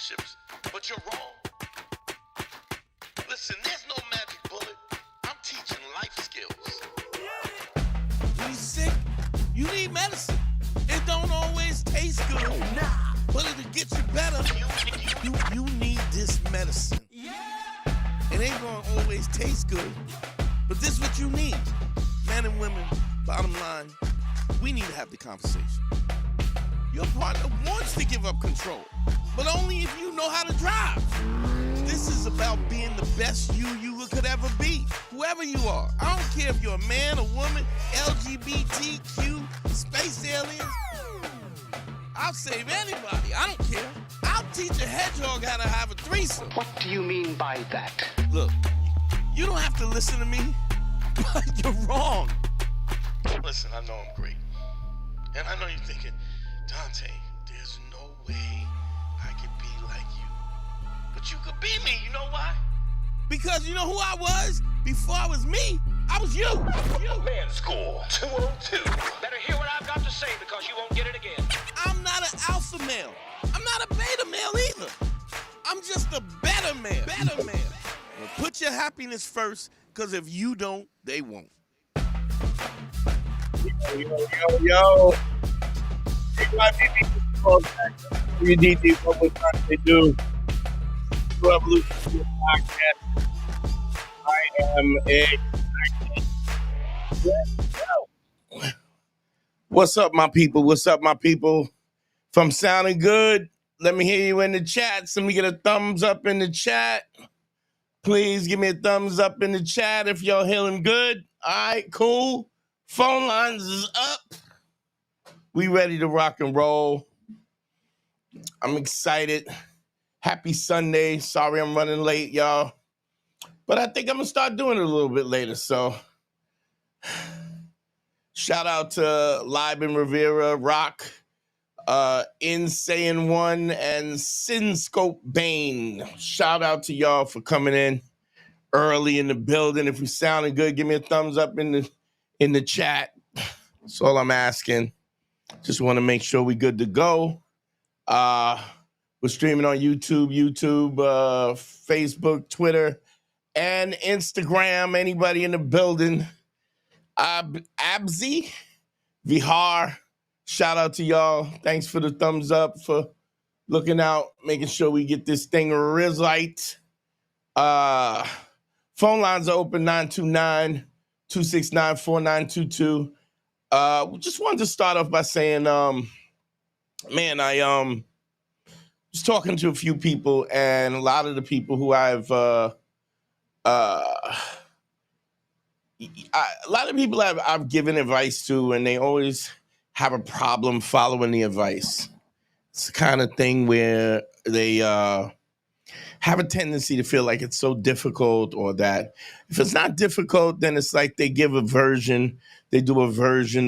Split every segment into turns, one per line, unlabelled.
relationships, but you're wrong. Listen, there's no magic bullet. I'm teaching life skills.
When you're sick, you need medicine. It don't always taste good, but it'll get you better. You need this medicine. It ain't gonna always taste good, but this is what you need. Men and women, bottom line, we need to have the conversation. Your partner wants to give up control, but only if you know how to drive. This is about being the best you could ever be, whoever you are. I don't care if you're a man, a woman, LGBTQ, space aliens. I'll save anybody. I don't care. I'll teach a hedgehog how to have a threesome.
What do you mean by that?
Look, you don't have to listen to me, but you're wrong.
Listen, I know I'm great. And I know you're thinking, Dante, there's no way I could be like you. But you could be me, you know why?
Because you know who I was? Before I was me, I was you.
Man School 202.
Better hear what I've got to say because you won't get it again.
I'm not an alpha male. I'm not a beta male either. I'm just a better man. Well, put your happiness first, because if you don't, they won't.
Yo. WDD, what we're trying to do. Revolution Podcast. I am excited. What's up, my people? What's up, my people? If I'm sounding good, let me hear you in the chat. Let me get a thumbs up in the chat. Please give me a thumbs up in the chat if y'all hearing good. All right, cool. Phone lines is up. We ready to rock and roll. I'm excited. Happy Sunday. Sorry I'm running late, y'all. But I think I'm going to start doing it a little bit later. So shout out to Liben Rivera, Rock, Insane One, and Sinscope Bane. Shout out to y'all for coming in early in the building. If you're sounding good, give me a thumbs up in the chat. That's all I'm asking. Just want to make sure we're good to go. We're streaming on YouTube, Facebook, Twitter, and Instagram. Anybody in the building? Abzi, Vihar, shout out to y'all. Thanks for the thumbs up, for looking out, making sure we get this thing right. Phone lines are open, 929-269-4922. Just wanted to start off by saying, I was talking to a few people, and a lot of the people who I've given advice to, and they always have a problem following the advice. It's the kind of thing where they have a tendency to feel like it's so difficult, or that if it's not difficult, then it's like they do a version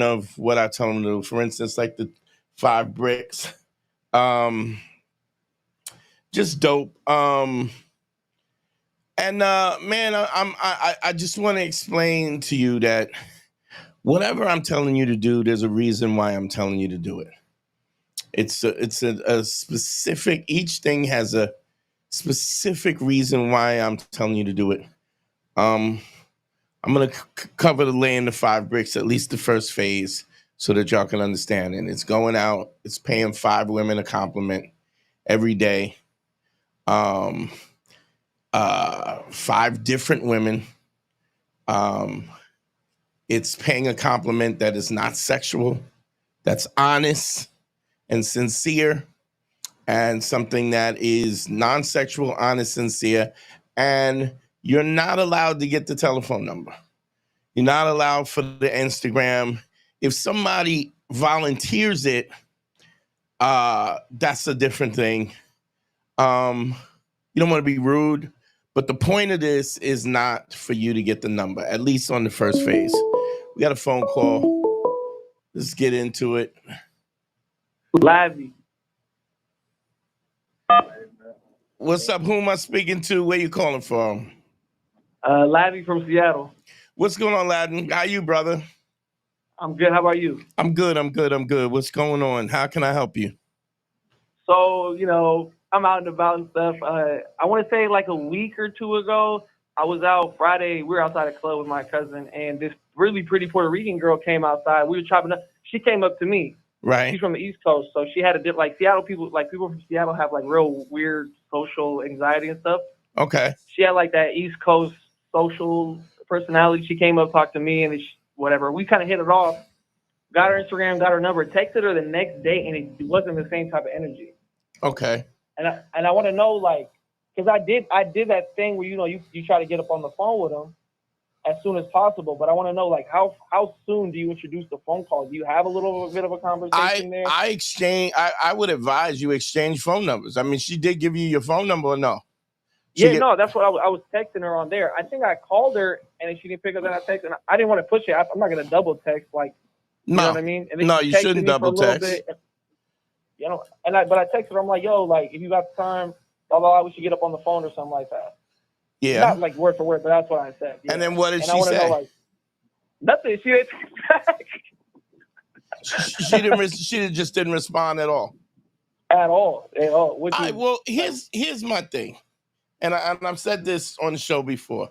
of what I tell them to do. For instance, like the 5 bricks. Just dope. I just want to explain to you that whatever I'm telling you to do, there's a reason why I'm telling you to do it. It's a specific, each thing has a specific reason why I'm telling you to do it. I'm going to cover the laying the 5 bricks, at least the first phase, so that y'all can understand. And it's going out, it's paying 5 women a compliment every day. 5 different women. It's paying a compliment that is not sexual, that's honest and sincere, and something that is non-sexual, honest, sincere. And you're not allowed to get the telephone number. You're not allowed for the Instagram. If somebody volunteers it, that's a different thing. You don't want to be rude, but the point of this is not for you to get the number, at least on the first phase. We got a phone call. Let's get into it.
Lively.
What's up? Who am I speaking to? Where you calling from?
Lively from Seattle.
What's going on, Ladin? How you, brother?
I'm good. How about you?
I'm good. What's going on? How can I help you?
So, I'm out and about and stuff. I want to say like a week or two ago, I was out Friday. We were outside a club with my cousin, and this really pretty Puerto Rican girl came outside. We were chopping up. She came up to me. She's
Right.
from the East Coast, so she had a dip. Like Seattle people, like people from Seattle have like real weird social anxiety and stuff.
Okay.
She had like that East Coast social personality. She came up, talked to me, and whatever. We kind of hit it off. Got her Instagram, got her number, texted her the next day, and it wasn't the same type of energy.
Okay.
And I want to know like, because I did that thing where you try to get up on the phone with them as soon as possible, but I want to know like how soon do you introduce the phone call? Do you have a little bit of a conversation there?
I would advise you exchange phone numbers. I mean, she did give you your phone number or no?
Yeah, no, that's what I was texting her on there. I think I called her and she didn't pick up. Then I texted, and I didn't want to push it. I'm not gonna double text like, you know what I mean? And then
No,
she
you
texted
shouldn't
me for a
double
little
text.
bit, but I texted her. I'm like, yo, like if you got the time, blah blah blah, we should get up on the phone or something like that.
Yeah.
Not like word for word, but that's what I said. Yeah.
And then what did
I
she
want to know
say?
like nothing. She didn't text back
She just didn't respond at all.
at all. At all. Which
All right,
is
well, here's my thing, and I've said this on the show before.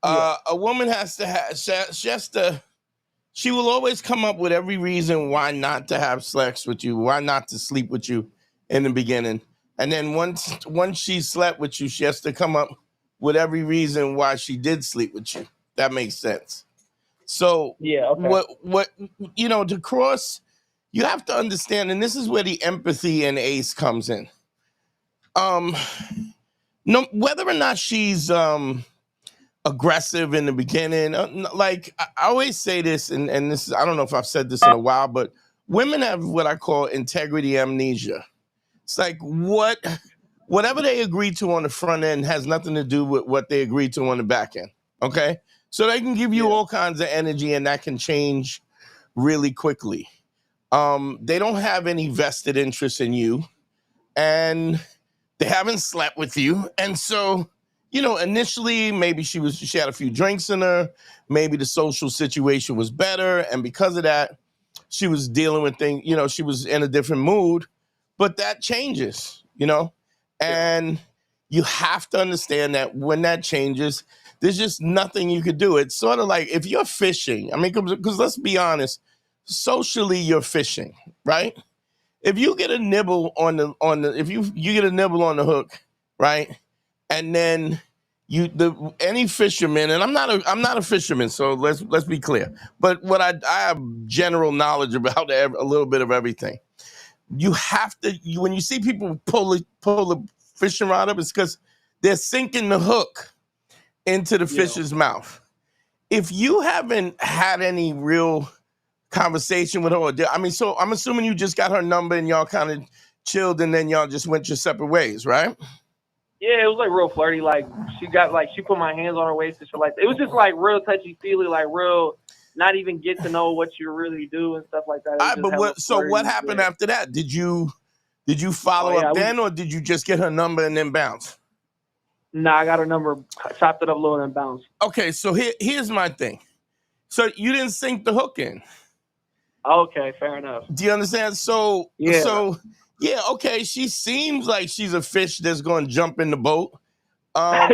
yeah,
A woman has to. She will always come up with every reason why not to have sex with you, why not to sleep with you in the beginning, and then once she slept with you, she has to come up with every reason why she did sleep with you. That makes sense. So
yeah, okay.
what to cross, you have to understand, and this is where the empathy and ACE comes in. No, whether or not she's aggressive in the beginning, like I always say this, and this is, I don't know if I've said this in a while, but women have what I call integrity amnesia. It's like whatever they agree to on the front end has nothing to do with what they agree to on the back end. Okay, so they can give you
Yeah,
all kinds of energy, and that can change really quickly. They don't have any vested interest in you, and they haven't slept with you. And so, initially maybe she had a few drinks in her, maybe the social situation was better, and because of that, she was dealing with things, she was in a different mood, but that changes,
yeah,
and you have to understand that when that changes, there's just nothing you could do. It's sort of like if you're fishing, I mean, because let's be honest, socially you're fishing, right? If you get a nibble if you get a nibble on the hook, right? And then any fisherman, and I'm not a fisherman, so let's be clear. But what I have general knowledge about a little bit of everything. You have to when you see people pull the fishing rod up, it's because they're sinking the hook into the
yeah.
fish's mouth. If you haven't had any real conversation with her, I mean, so I'm assuming you just got her number and y'all kind of chilled, and then y'all just went your separate ways, right?
Yeah, it was like real flirty. Like she put my hands on her waist and shit like that. It was just like real touchy feely, like real not even get to know what you really do and stuff like that. It
All
was
right,
just
but
hella
what
flirty.
happened
Yeah.
after that? Did you
Oh
follow
yeah,
up then, or did you just get her number and then bounce?
nah, I got her number, chopped it up a little and bounced.
Okay, so here's my thing. So you didn't sink the hook in.
Okay, fair enough.
Do you understand? So
Yeah.
yeah, okay. She seems like she's a fish that's going to jump in the boat.
Yeah.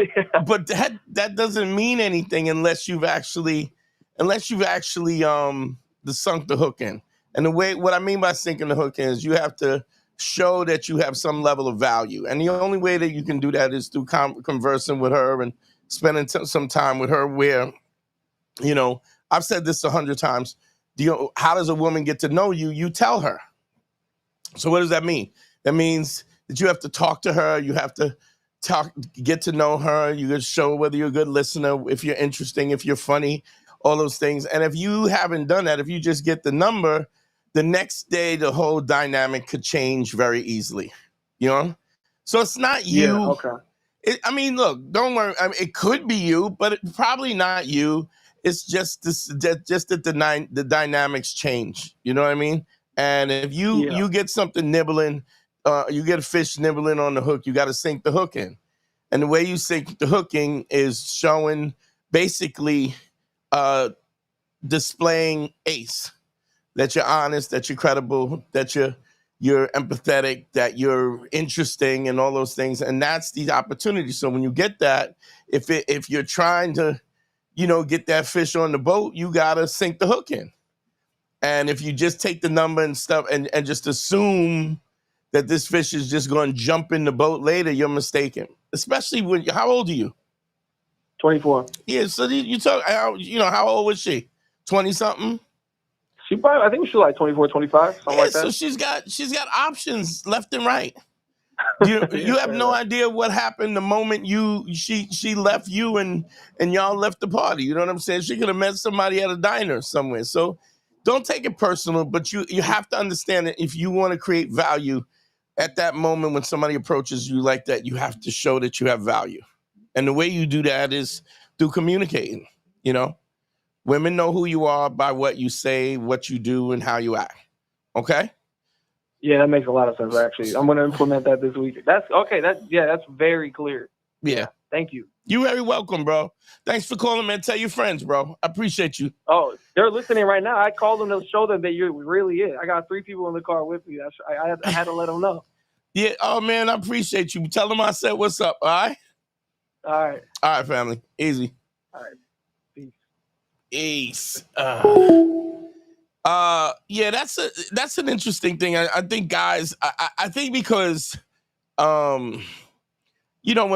But that doesn't mean anything unless you've actually sunk the hook in. And what I mean by sinking the hook in is you have to show that you have some level of value. And the only way that you can do that is through conversing with her and spending some time with her where, I've said this 100 times. How does a woman get to know you? You tell her. So what does that mean? That means that you have to talk to her. You have to get to know her. You can show whether you're a good listener, if you're interesting, if you're funny, all those things. And if you haven't done that, if you just get the number, the next day the whole dynamic could change very easily. So it's not
Yeah.
you.
Okay.
I mean, look, don't worry. I mean, it could be you, but probably not you. It's just that the dynamics change. You know what I mean? And if you
Yeah.
get something nibbling, you get a fish nibbling on the hook, you got to sink the hook in. And the way you sink the hook in is showing, basically, displaying ACE, that you're honest, that you're credible, that you're you're empathetic, that you're interesting, and all those things. And that's the opportunity. So when you get that, if you're trying to, get that fish on the boat, you gotta sink the hook in. And if you just take the number and stuff and just assume that this fish is just going to jump in the boat later, you're mistaken. Especially when, how old are you?
24.
Yeah, so you talk, how old was she? 20 something?
I think she was like 24, 25, something like that.
So she's got options left and right. You have no idea what happened the moment she left you and y'all left the party. You know what I'm saying? She could have met somebody at a diner somewhere. So don't take it personal, but you have to understand that if you want to create value at that moment when somebody approaches you like that, you have to show that you have value. And the way you do that is through communicating. Women know who you are by what you say, what you do, and how you act. Okay?
Yeah, that makes a lot of sense, actually. I'm going to implement that this week. That's okay. That's very clear.
Yeah.
Thank you.
You're very welcome, bro. Thanks for calling, man. Tell your friends, bro. I appreciate you.
Oh, they're listening right now. I called them to show them that you're really it. I got 3 people in the car with me. I had to let them know.
Yeah. Oh, man, I appreciate you. Tell them I said what's up, all right?
All right.
All right, family. Easy.
All right. Peace.
Ace. Yeah, that's an interesting thing. I think guys, I think because, when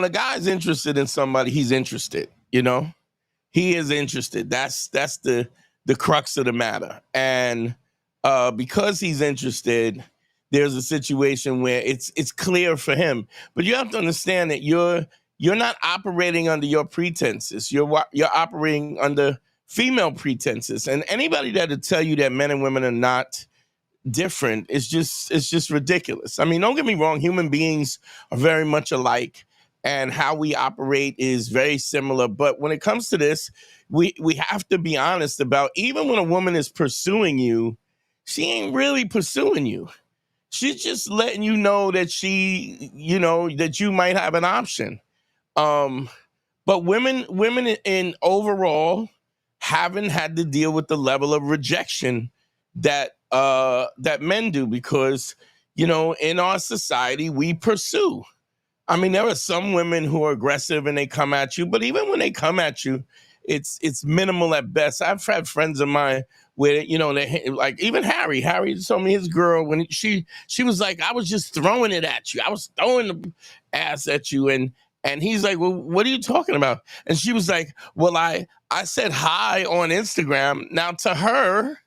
a guy's interested in somebody, he's interested, he is interested. That's the crux of the matter. And, because he's interested, there's a situation where it's clear for him, but you have to understand that you're not operating under your pretenses. You're operating under female pretenses, and anybody that would tell you that men and women are not different is just ridiculous. I mean, don't get me wrong, human beings are very much alike, and how we operate is very similar. But when it comes to this, we have to be honest about, even when a woman is pursuing you, she ain't really pursuing you. She's just letting you know that that you might have an option. But women in overall haven't had to deal with the level of rejection that men do, because in our society we pursue. I mean, there are some women who are aggressive and they come at you, but even when they come at you, it's minimal at best. I've had friends of mine where they, like, even Harry told me his girl, when she was like, I was just throwing it at you, I was throwing the ass at you, and he's like, well, what are you talking about? And she was like, well, I said hi on Instagram. Now, to her,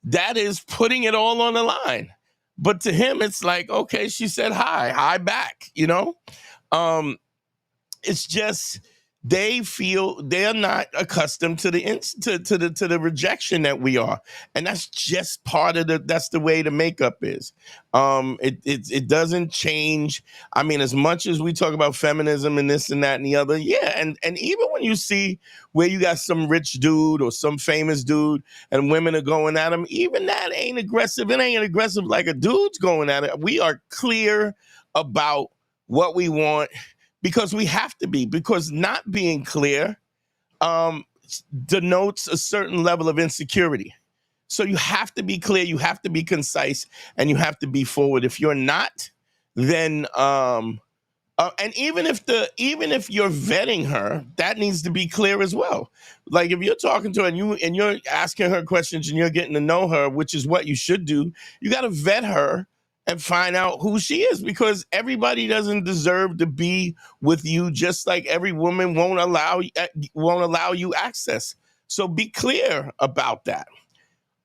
that is putting it all on the line. But to him, it's like, okay, she said hi back, It's just, they feel they're not accustomed to the rejection that we are, and that's just part of that's the way the makeup is. It doesn't change. I mean, as much as we talk about feminism and this and that and the other, yeah, and even when you see where you got some rich dude or some famous dude and women are going at him, even that ain't aggressive. It ain't aggressive like a dude's going at it. We are clear about what we want, because we have to be, because not being clear denotes a certain level of insecurity. So you have to be clear, you have to be concise, and you have to be forward. If you're not, then and even if you're vetting her, that needs to be clear as well. Like, if you're talking to her and you're asking her questions and you're getting to know her, which is what you should do, you got to vet her and find out who she is, because everybody doesn't deserve to be with you, just like every woman won't allow you access. So be clear about that.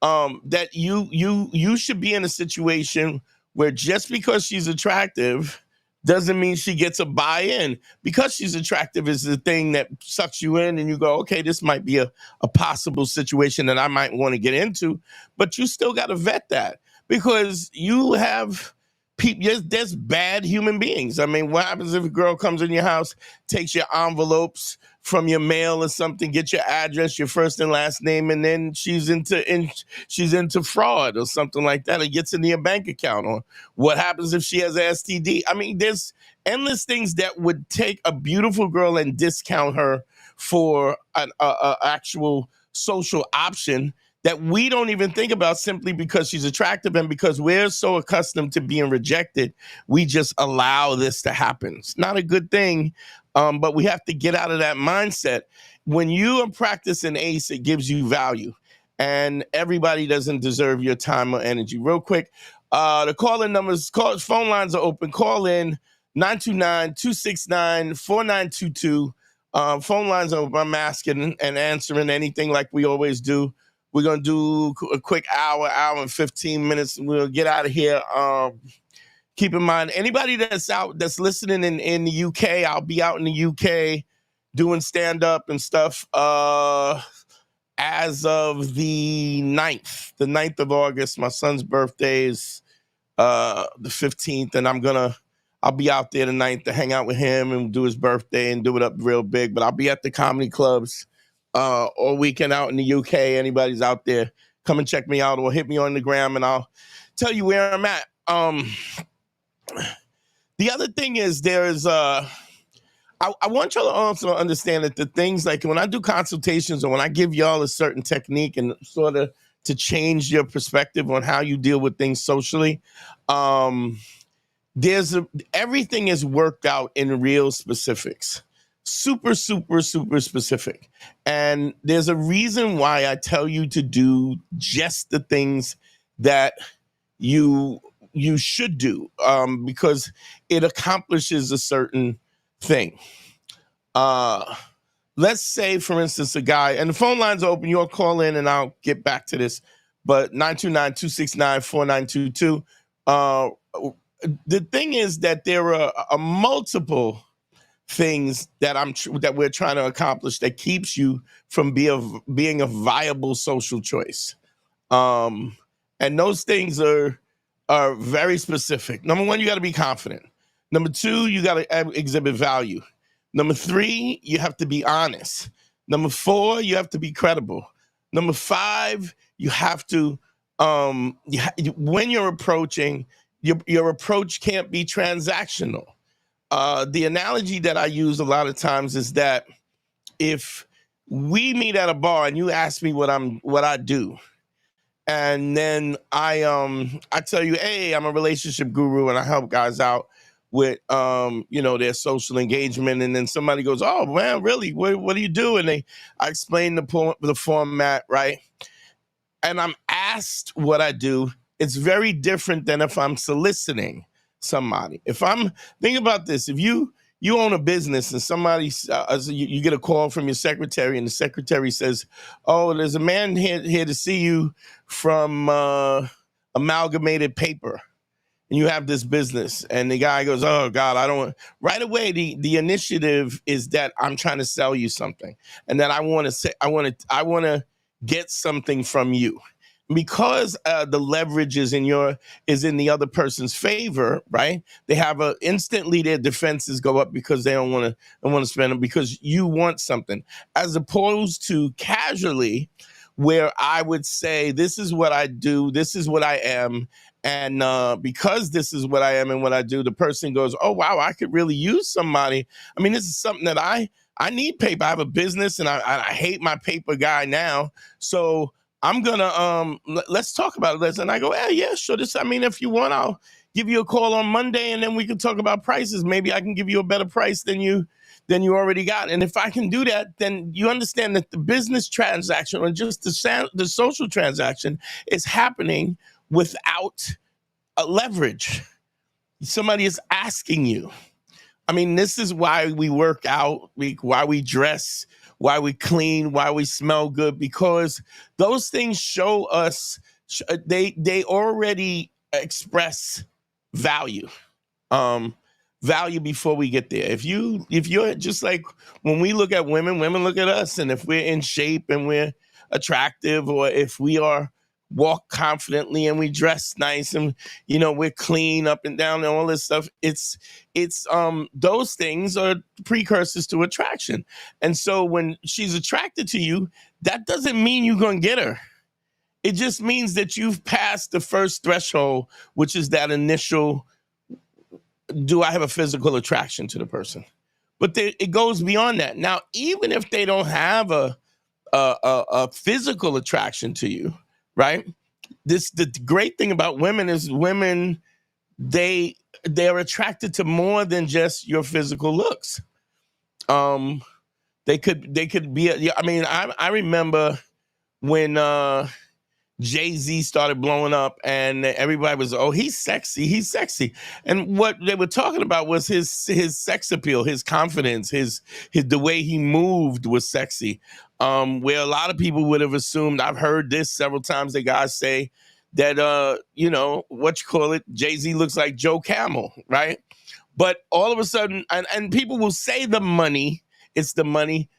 That you should be in a situation where just because she's attractive doesn't mean she gets a buy-in. Because she's attractive is the thing that sucks you in, and you go, okay, this might be a possible situation that I might want to get into, but you still got to vet that. Because you have people, there's bad human beings. I mean, what happens if a girl comes in your house, takes your envelopes from your mail or something, get your address, your first and last name, and then she's into fraud or something like that, or gets into your bank account? Or what happens if she has an STD? I mean, there's endless things that would take a beautiful girl and discount her for an actual social option that we don't even think about simply because she's attractive, and because we're so accustomed to being rejected, we just allow this to happen. It's not a good thing, but we have to get out of that mindset. When you are practicing ACE, it gives you value, and everybody doesn't deserve your time or energy. Real quick, the call-in numbers, phone lines are open. Call in 929-269-4922. Phone lines are open. I'm asking and answering anything like we always do. We're going to do a quick hour and 15 minutes. We'll get out of here. Keep in mind, anybody that's listening in the UK, I'll be out in the UK doing stand-up and stuff as of the 9th of August. My son's birthday is the 15th, and I'll be out there the 9th to hang out with him and do his birthday and do it up real big. But I'll be at the comedy clubs all weekend out in the UK. Anybody's out there, come and check me out or hit me on the gram and I'll tell you where I'm at. The other thing is I want y'all to also understand that the things like when I do consultations or when I give y'all a certain technique and sort of to change your perspective on how you deal with things socially, everything is worked out in real specifics. Super, super, super specific. And there's a reason why I tell you to do just the things that you should do, because it accomplishes a certain thing. Let's say, for instance, a guy, and the phone lines are open, you'll call in and I'll get back to this, but 929-269-4922. The thing is that there are multiple things that we're trying to accomplish that keeps you from being a viable social choice. And those things are very specific. Number one, you got to be confident. Number two, you got to exhibit value. Number three, you have to be honest. Number four, you have to be credible. Number five, you have to, when you're approaching, your approach can't be transactional. The analogy that I use a lot of times is that if we meet at a bar and you ask me what I do, and then I tell you, hey, I'm a relationship guru and I help guys out with their social engagement, and then somebody goes, oh man, really? What do you do? And I explain the format, right? And I'm asked what I do. It's very different than if I'm soliciting somebody. Think about this. If you own a business and somebody, you get a call from your secretary and the secretary says, oh, there's a man here to see you from Amalgamated Paper. And you have this business, and the guy goes, oh God, I don't. Right away, the initiative is that I'm trying to sell you something, and that I want to get something from you, because the leverage is in the other person's favor, right? They have instantly their defenses go up because they don't want to spend them because you want something, as opposed to casually, where I would say, this is what I do, this is what I am. And because this is what I am and what I do, the person goes, oh, wow, I could really use somebody. I mean, this is something that I need paper. I have a business and I hate my paper guy now. So I'm going to, let's talk about this. And I go, yeah, sure. If you want, I'll give you a call on Monday and then we can talk about prices. Maybe I can give you a better price than you already got. And if I can do that, then you understand that the business transaction or just the social transaction is happening without a leverage. Somebody is asking you. I mean, this is why we work out, why we dress, why we clean, why we smell good, because those things show us, they already express value. Value before we get there. If you're just like, when we look at women look at us, and if we're in shape and we're attractive, or if we walk confidently and we dress nice and we're clean up and down and all this stuff, it's those things are precursors to attraction. And so when she's attracted to you, that doesn't mean you're going to get her. It just means that you've passed the first threshold, which is that initial, do I have a physical attraction to the person? But it goes beyond that. Now, even if they don't have a a physical attraction to you, right? The great thing about women is women, they're attracted to more than just your physical looks. They could be. I mean, I remember when Jay-Z started blowing up and everybody was, oh, he's sexy. And what they were talking about was his sex appeal, his confidence, his the way he moved was sexy. Where a lot of people would have assumed, I've heard this several times, the guys say that, Jay-Z looks like Joe Camel, right? But all of a sudden, and people will say it's the money.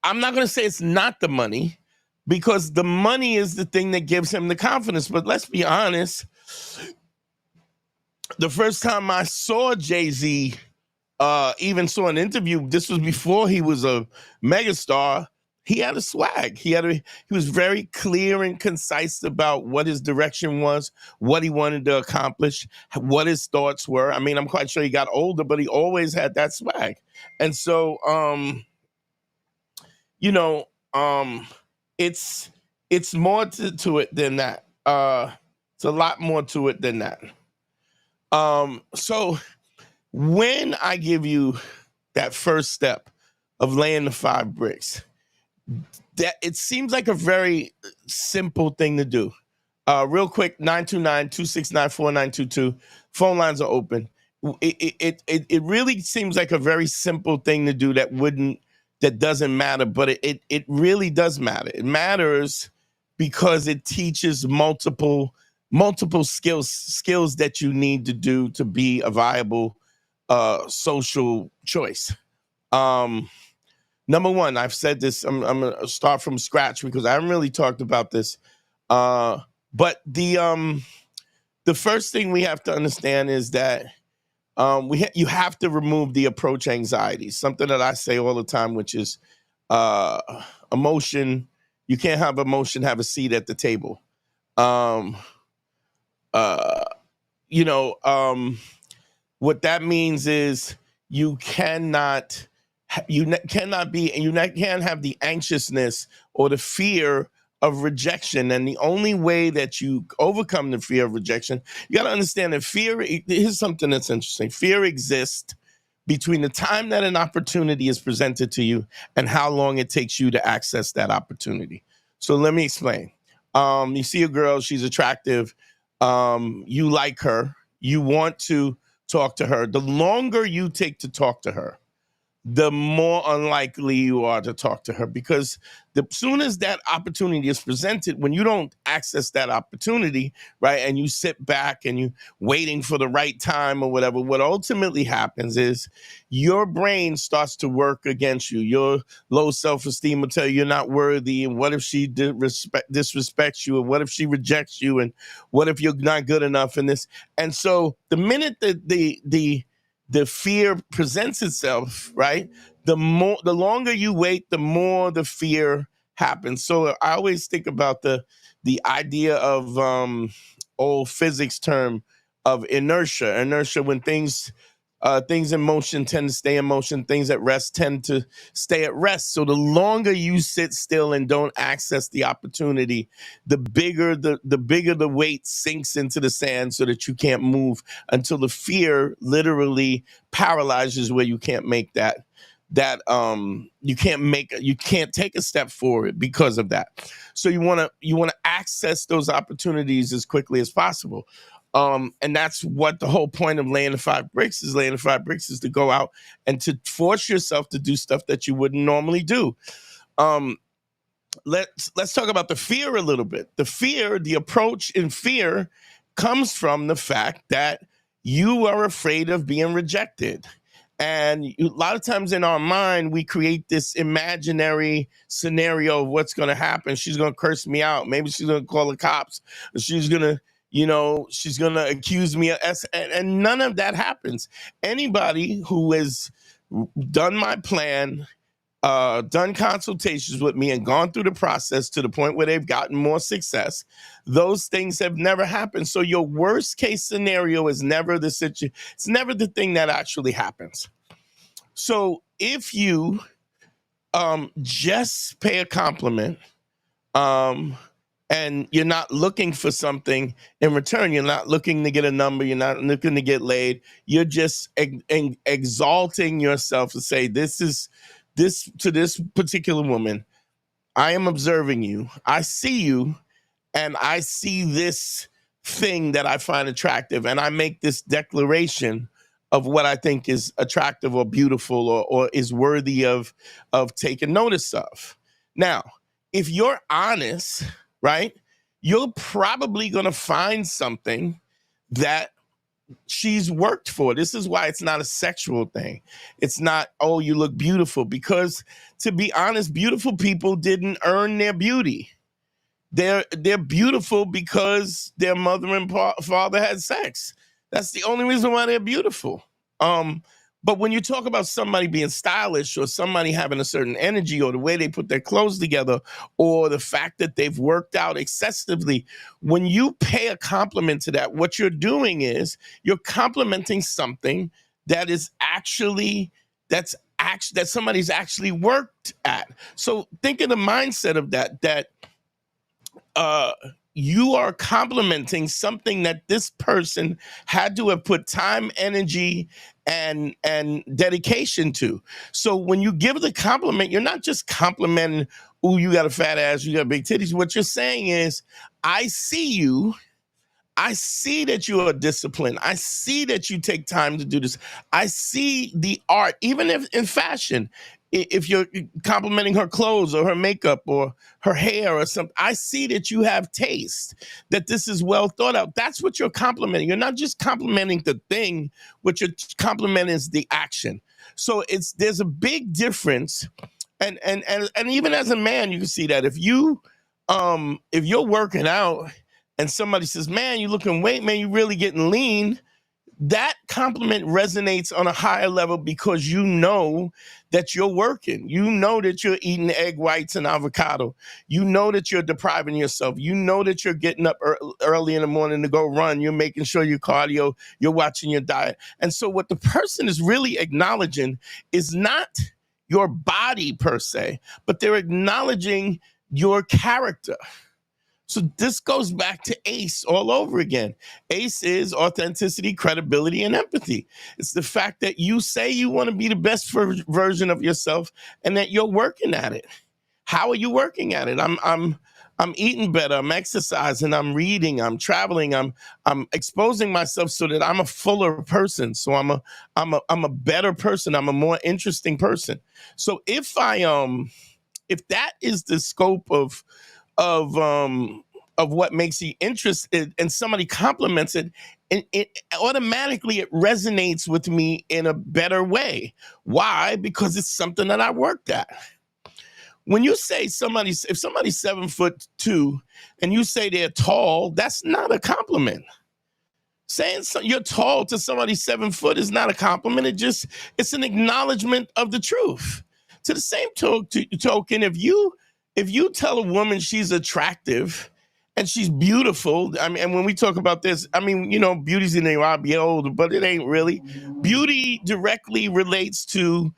I'm not going to say it's not the money, because the money is the thing that gives him the confidence. But let's be honest, the first time I saw Jay-Z, even saw an interview, this was before he was a megastar, he had a swag. He was very clear and concise about what his direction was, what he wanted to accomplish, what his thoughts were. I mean, I'm quite sure he got older, but he always had that swag. And so, it's more to it than that. It's a lot more to it than that. So when I give you that first step of laying the 5 bricks, that it seems like a very simple thing to do. Real quick, 929-269-4922. Phone lines are open. It really seems like a very simple thing to do that doesn't matter, but it really does matter. It matters because it teaches multiple skills that you need to do to be a viable social choice. Number one, I've said this, I'm gonna start from scratch because I haven't really talked about this. But the first thing we have to understand is that you have to remove the approach anxiety, something that I say all the time, which is emotion. You can't have emotion have a seat at the table. What that means is you can't have the anxiousness or the fear of rejection. And the only way that you overcome the fear of rejection, you got to understand that here's something that's interesting. Fear exists between the time that an opportunity is presented to you and how long it takes you to access that opportunity. So let me explain. You see a girl, she's attractive. You like her. You want to talk to her. The longer you take to talk to her, the more unlikely you are to talk to her, because the soon as that opportunity is presented, when you don't access that opportunity, right, and you sit back and you waiting for the right time or whatever, what ultimately happens is your brain starts to work against you. Your low self-esteem will tell you you're not worthy, and what if she disrespects you, and what if she rejects you, and what if you're not good enough in this? And so the minute that the fear presents itself, right, the longer you wait, the more the fear happens. So I always think about the idea of old physics term of inertia. Inertia, when things in motion tend to stay in motion, things at rest tend to stay at rest. So the longer you sit still and don't access the opportunity, the bigger the weight sinks into the sand so that you can't move, until the fear literally paralyzes where you can't make you can't take a step forward because of that. So you want to access those opportunities as quickly as possible. And that's what the whole point of laying the 5 bricks is. Laying the 5 bricks is to go out and to force yourself to do stuff that you wouldn't normally do. Let's talk about the fear a little bit. The approach in fear comes from the fact that you are afraid of being rejected. And a lot of times in our mind, we create this imaginary scenario of what's going to happen. She's going to curse me out. Maybe she's going to call the cops. She's going to accuse me of and none of that happens. Anybody who has done my plan, done consultations with me and gone through the process to the point where they've gotten more success, those things have never happened. So your worst case scenario is never the situation. It's never the thing that actually happens. So if you just pay a compliment, and you're not looking for something in return. You're not looking to get a number. You're not looking to get laid. You're just exalting yourself to say, this to this particular woman, I am observing you. I see you, and I see this thing that I find attractive, and I make this declaration of what I think is attractive or beautiful or is worthy of taking notice of. Now, if you're honest, right, you're probably going to find something that she's worked for. This is why it's not a sexual thing. It's not, oh, you look beautiful, because to be honest, beautiful people didn't earn their beauty. They're beautiful because their mother and father had sex. That's the only reason why they're beautiful. But when you talk about somebody being stylish or somebody having a certain energy or the way they put their clothes together or the fact that they've worked out excessively, when you pay a compliment to that, what you're doing is you're complimenting something that is actually, that somebody's actually worked at. So think of the mindset of that you are complimenting something that this person had to have put time, energy, and dedication to. So when you give the compliment, you're not just complimenting, "Ooh, you got a fat ass, you got big titties." What you're saying is, I see you. I see that you are disciplined. I see that you take time to do this. I see the art, even if in fashion, if you're complimenting her clothes or her makeup or her hair or something, I see that you have taste, that this is well thought out. That's what you're complimenting. You're not just complimenting the thing. What you're complimenting is the action. So there's a big difference. And even as a man, you can see that if you're working out and somebody says, "Man, you looking weight, man, you really getting lean," that compliment resonates on a higher level because you know that you're working. You know that you're eating egg whites and avocado. You know that you're depriving yourself. You know that you're getting up early in the morning to go run. You're making sure your cardio, you're watching your diet. And so what the person is really acknowledging is not your body per se, but they're acknowledging your character. So this goes back to ACE all over again. ACE is authenticity, credibility, and empathy. It's the fact that you say you want to be the best version of yourself and that you're working at it. How are you working at it? I'm eating better. I'm exercising. I'm reading. I'm traveling. I'm exposing myself so that I'm a fuller person. So I'm a better person. I'm a more interesting person. So if that is the scope of what makes you interested and somebody compliments it, it automatically it resonates with me in a better way. Why? Because it's something that I worked at. When you say if somebody's 7'2" and you say they're tall, that's not a compliment. Saying you're tall to somebody 7 foot is not a compliment. It's an acknowledgement of the truth. To the same token, if you tell a woman she's attractive and she's beautiful, I mean, and when we talk about this, I mean, beauty's in the eye of the beholder, but it ain't really. Beauty directly relates to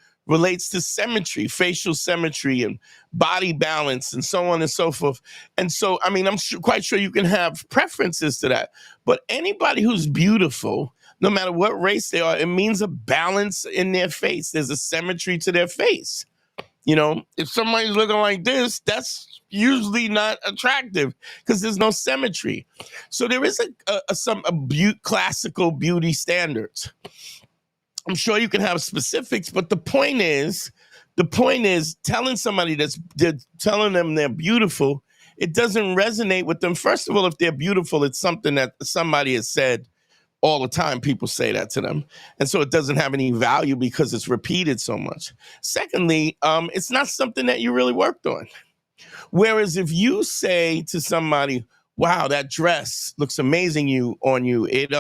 symmetry, facial symmetry, and body balance, and so on and so forth. And so, I mean, I'm quite sure you can have preferences to that. But anybody who's beautiful, no matter what race they are, it means a balance in their face. There's a symmetry to their face. If somebody's looking like this, that's usually not attractive because there's no symmetry. So there is some classical beauty standards. I'm sure you can have specifics, but the point is telling somebody telling them they're beautiful, it doesn't resonate with them. First of all, if they're beautiful, it's something that somebody has said all the time. People say that to them. And so it doesn't have any value because it's repeated so much. Secondly, it's not something that you really worked on. Whereas if you say to somebody, "Wow, that dress looks amazing on you. It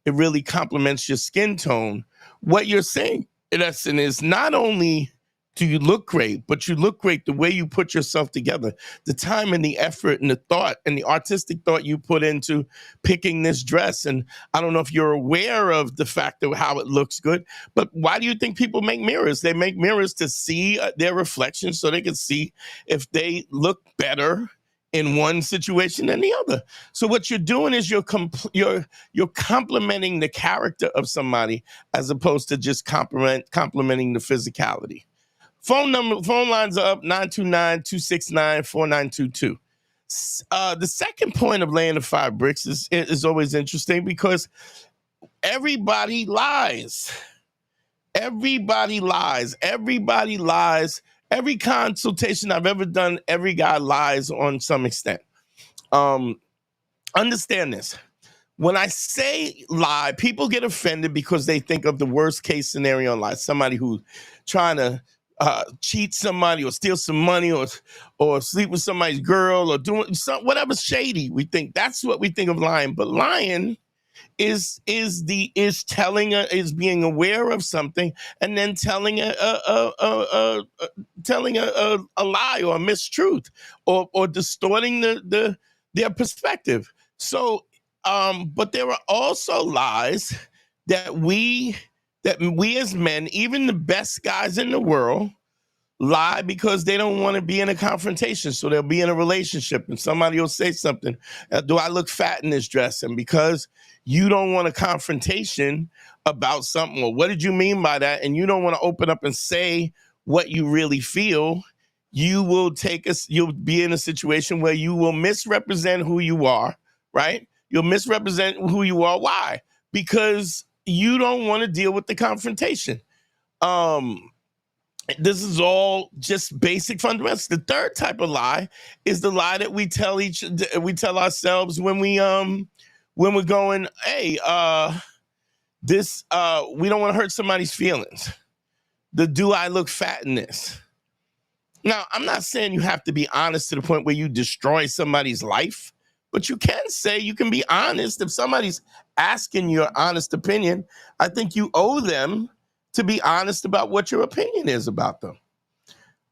really complements your skin tone." What you're saying, in essence, is not only do you look great, but you look great the way you put yourself together, the time and the effort and the thought and the artistic thought you put into picking this dress. And I don't know if you're aware of the fact of how it looks good, but why do you think people make mirrors? They make mirrors to see their reflection so they can see if they look better in one situation than the other. So what you're doing is you're complimenting the character of somebody as opposed to just complimenting the physicality. Phone lines are up 929-269-4922. The second point of laying the 5 bricks is always interesting because everybody lies. Everybody lies. Everybody lies. Every consultation I've ever done, every guy lies on some extent. Understand this. When I say lie, people get offended because they think of the worst case scenario in life. Somebody who's trying to cheat somebody or steal some money or sleep with somebody's girl or doing whatever shady. That's what we think of lying. But lying is being aware of something and then telling a lie or a mistruth or distorting their perspective. So, but there are also lies that we as men, even the best guys in the world, lie because they don't want to be in a confrontation. So they'll be in a relationship and somebody will say something. Do I look fat in this dress? And because you don't want a confrontation about something, or what did you mean by that? And you don't want to open up and say what you really feel, you'll be in a situation where you will misrepresent who you are, right? You'll misrepresent who you are. Why? Because you don't want to deal with the confrontation. This is all just basic fundamentals. The third type of lie is the lie that we tell ourselves when we're going, hey, we don't want to hurt somebody's feelings. Do I look fat in this? Now, I'm not saying you have to be honest to the point where you destroy somebody's life, but you can be honest. If somebody's asking your honest opinion, I think you owe them to be honest about what your opinion is about them.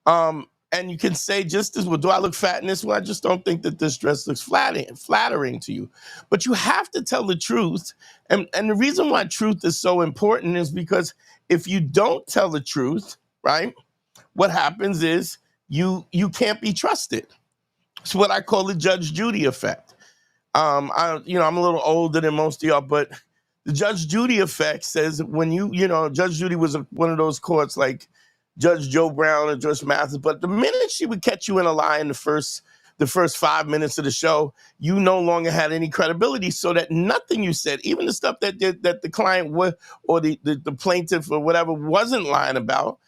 And you can say just as well, do I look fat in this? Well, I just don't think that this dress looks flattering to you. But you have to tell the truth. And the reason why truth is so important is because if you don't tell the truth, right, what happens is you can't be trusted. It's what I call the Judge Judy effect. I'm a little older than most of y'all, but the Judge Judy effect says when Judge Judy was one of those courts like Judge Joe Brown or Judge Mathis, but the minute she would catch you in a lie in the first 5 minutes of the show, you no longer had any credibility, so that nothing you said, even the stuff that the client or the plaintiff or whatever wasn't lying about,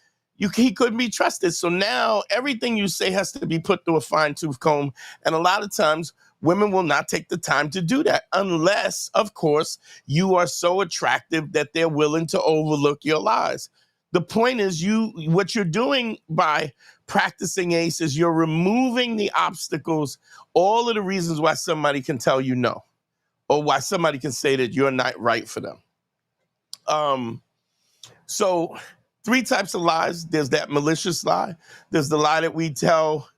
he couldn't be trusted. So now everything you say has to be put through a fine-tooth comb, and a lot of times women will not take the time to do that unless, of course, you are so attractive that they're willing to overlook your lies. The point is what you're doing by practicing ACE is you're removing the obstacles, all of the reasons why somebody can tell you no, or why somebody can say that you're not right for them. So 3 types of lies. There's that malicious lie. There's the lie that we tell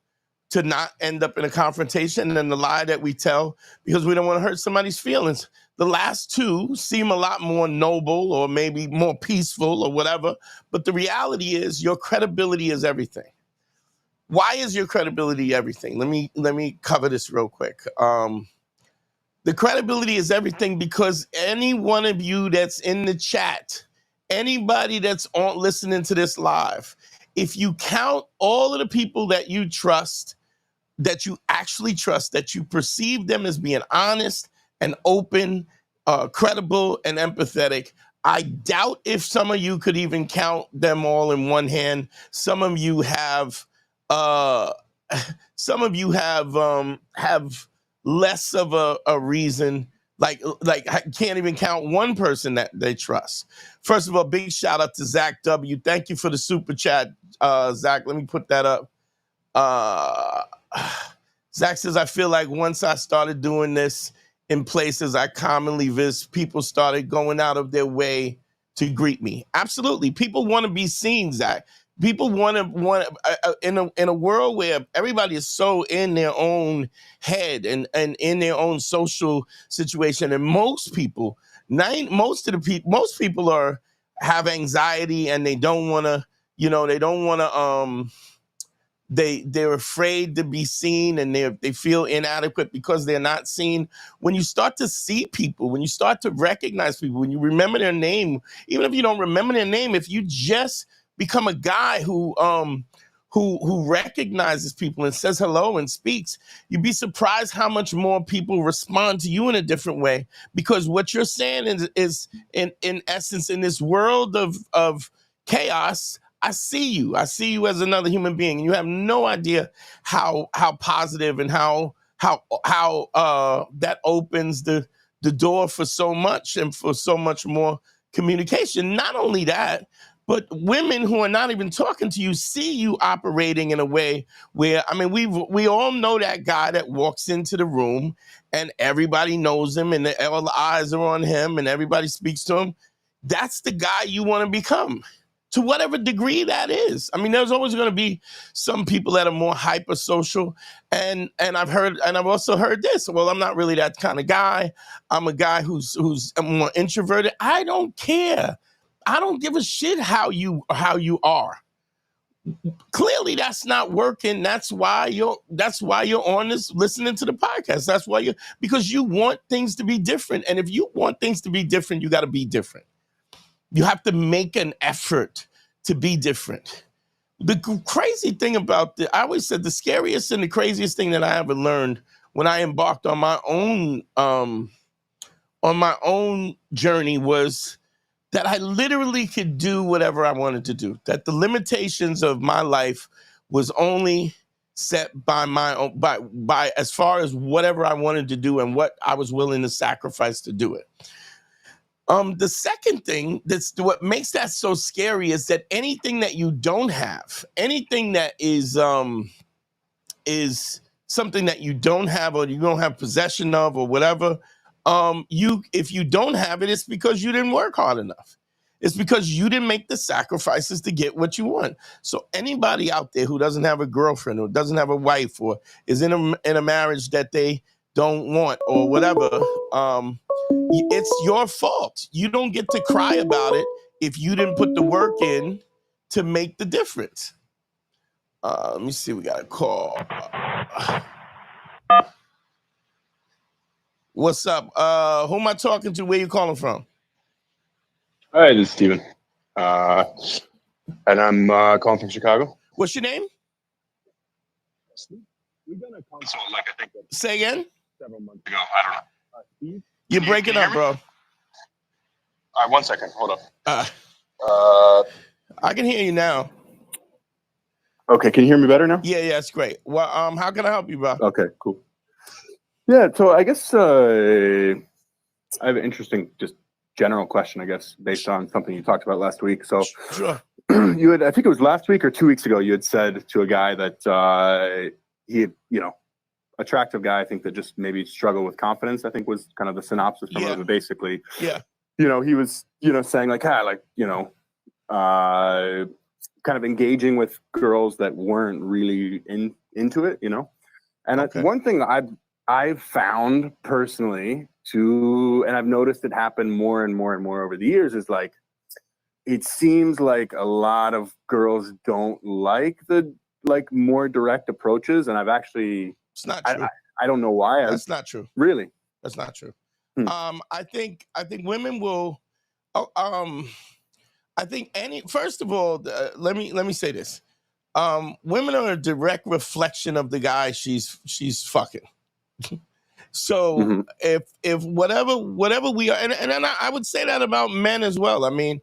to not end up in a confrontation, and then the lie that we tell because we don't want to hurt somebody's feelings. The last 2 seem a lot more noble or maybe more peaceful or whatever, but the reality is your credibility is everything. Why is your credibility everything? Let me cover this real quick. The credibility is everything because any one of you that's in the chat, anybody that's listening to this live, if you count all of the people that you trust, that you actually trust, that you perceive them as being honest and open, credible and empathetic, I doubt if some of you could even count them all in one hand. Some of you have less of a reason, like I can't even count one person that they trust. First of all, big shout out to Zach W. Thank you for the super chat, Zach. Let me put that up. Zach says, I feel like once I started doing this in places I commonly visit, people started going out of their way to greet me. Absolutely. People want to be seen, Zach. People want in a world where everybody is so in their own head and in their own social situation, and most people most people have anxiety, and they don't want to, they don't want to they're afraid to be seen, and they feel inadequate because they're not seen. When you start to see people, when you start to recognize people, when you remember their name, even if you don't remember their name, if you just become a guy who recognizes people and says hello and speaks, you'd be surprised how much more people respond to you in a different way. Because what you're saying is in essence, in this world of chaos, I see you as another human being. You have no idea how positive and how that opens the door for so much, and for so much more communication. Not only that, but women who are not even talking to you see you operating in a way where, I mean, we all know that guy that walks into the room and everybody knows him, and all the eyes are on him and everybody speaks to him. That's the guy you want to become, to whatever degree that is. I mean, there's always going to be some people that are more hypersocial, and I've also heard this. Well, I'm not really that kind of guy. I'm a guy who's more introverted. I don't care. I don't give a shit how you are. Clearly, that's not working. That's why you're on this, listening to the podcast. That's why because you want things to be different, and if you want things to be different, you got to be different. You have to make an effort to be different. The crazy thing about I always said the scariest and the craziest thing that I ever learned when I embarked on my own journey was that I literally could do whatever I wanted to do. That the limitations of my life was only set by my own, by as far as whatever I wanted to do and what I was willing to sacrifice to do it. The second thing that's what makes that so scary is that anything that you don't have, anything that is something that you don't have, or you don't have possession of, or whatever, if you don't have it, it's because you didn't work hard enough. It's because you didn't make the sacrifices to get what you want. So anybody out there who doesn't have a girlfriend, or doesn't have a wife, or is in a marriage that they don't want, or whatever, it's your fault. You don't get to cry about it if you didn't put the work in to make the difference. Let me see, we got a call. What's up? Who am I talking to? Where you calling from?
Hi, this is Steven. And I'm calling from Chicago.
What's your name?
We've done a consult, I think,
say again?
several months ago. I don't know. Steve?
You're breaking up, bro.
All right, 1 second. Hold up.
I can hear you now.
Okay, can you hear me better now?
Yeah, it's great. Well, how can I help you, bro?
Okay, cool. Yeah, so I guess I have an interesting, just general question, I guess, based on something you talked about last week. So
Sure.
you had, I think it was last week or 2 weeks ago, you had said to a guy that he had, attractive guy, I think, that just maybe struggled with confidence, I think was kind of the synopsis from it. But basically, he was, saying like, kind of engaging with girls that weren't really into it, And
Okay.
One thing I've found personally and I've noticed it happen more and more and more over the years, is like, it seems like a lot of girls don't like the more direct approaches, and I've actually,
it's not true.
I don't know why.
That's not true.
Really?
That's not true.
Hmm.
I think women will. I think first of all, let me say this. Women are a direct reflection of the guy she's fucking. So if whatever we are, and I would say that about men as well. I mean,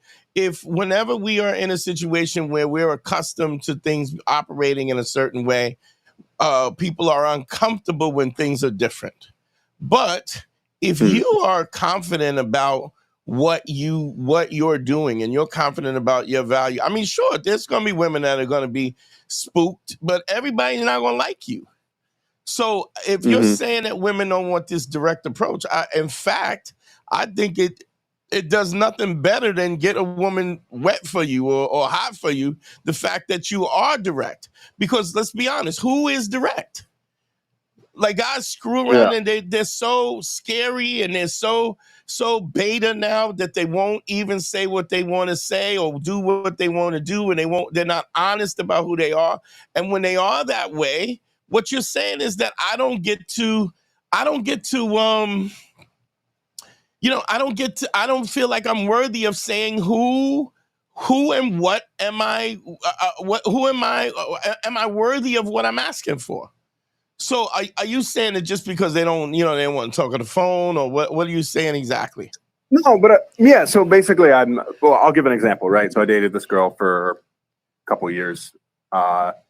whenever we are in a situation where we're accustomed to things operating in a certain way, people are uncomfortable when things are different. But if you are confident about what you're doing, and you're confident about your value, I mean, sure, there's going to be women that are going to be spooked, but everybody's not going to like you. So if you're saying that women don't want this direct approach, in fact, I think it does nothing better than get a woman wet for you or hot for you, the fact that you are direct. Because let's be honest, who is direct? Like, guys screw around and they're so scary and they're so beta now that they won't even say what they want to say or do what they want to do, and they're not honest about who they are. And when they are that way, what you're saying is that I don't feel like I'm worthy of saying who and what am I am I worthy of what I'm asking for? So are you saying that just because they don't want to talk on the phone, or what are you saying exactly?
No, but yeah. So basically, I'll give an example, right? So I dated this girl for a couple years, but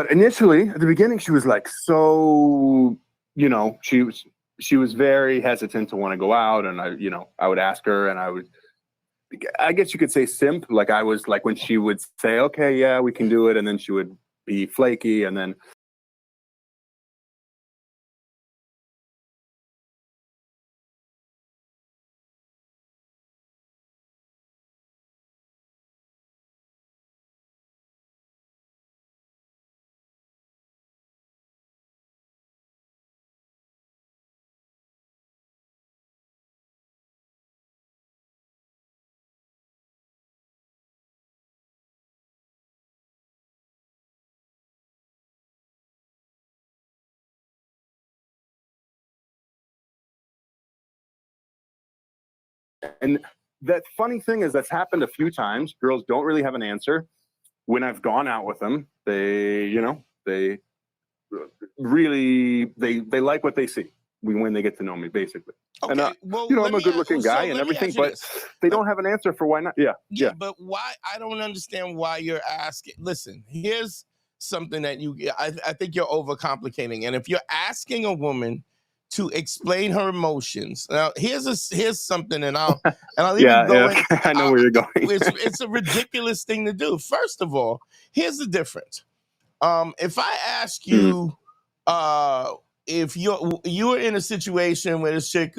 initially at the beginning, she was like, she was very hesitant to want to go out, and I would ask her, and I guess you could say simp. Like, I was like, when she would say, okay, yeah, we can do it, and then she would be flaky, and then. And that funny thing is, that's happened a few times. Girls don't really have an answer. When I've gone out with them, they really like what they see when they get to know me, basically.
Okay,
and
well,
I'm a good-looking guy and everything, but they don't have an answer for why not. Yeah.
But why? I don't understand why you're asking. Listen, here's something that I think you're overcomplicating. And if you're asking a woman to explain her emotions, now here's something, and I'll even go in.
I know where you're going.
It's a ridiculous thing to do. First of all, here's the difference. If I ask you, if you're in a situation where this chick,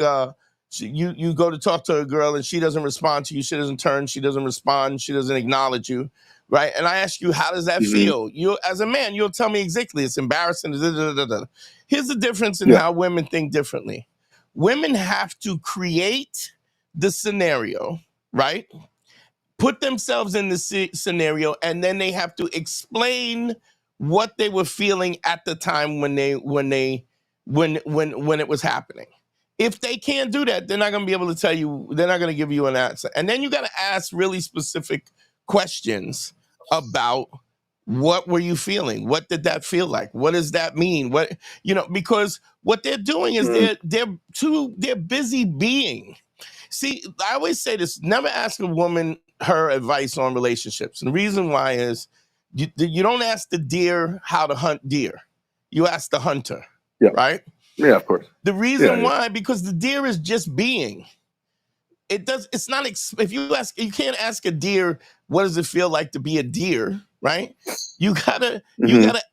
you go to talk to a girl and she doesn't respond to you, she doesn't turn, she doesn't respond, she doesn't acknowledge you, right? And I ask you, how does that feel? You, as a man, you'll tell me exactly. It's embarrassing. Here's the difference in how women think differently. Women have to create the scenario, right? Put themselves in the scenario, and then they have to explain what they were feeling at the time when it was happening. If they can't do that, they're not going to be able to tell you. They're not going to give you an answer. And then you got to ask really specific questions about what were you feeling? What did that feel like? What does that mean? Because what they're doing is they're busy being. See, I always say this: never ask a woman her advice on relationships. And the reason why is you don't ask the deer how to hunt deer. You ask the hunter, right?
Yeah, of course.
The reason why, because the deer is just being. It's not, if you can't ask a deer, what does it feel like to be a deer, right? You gotta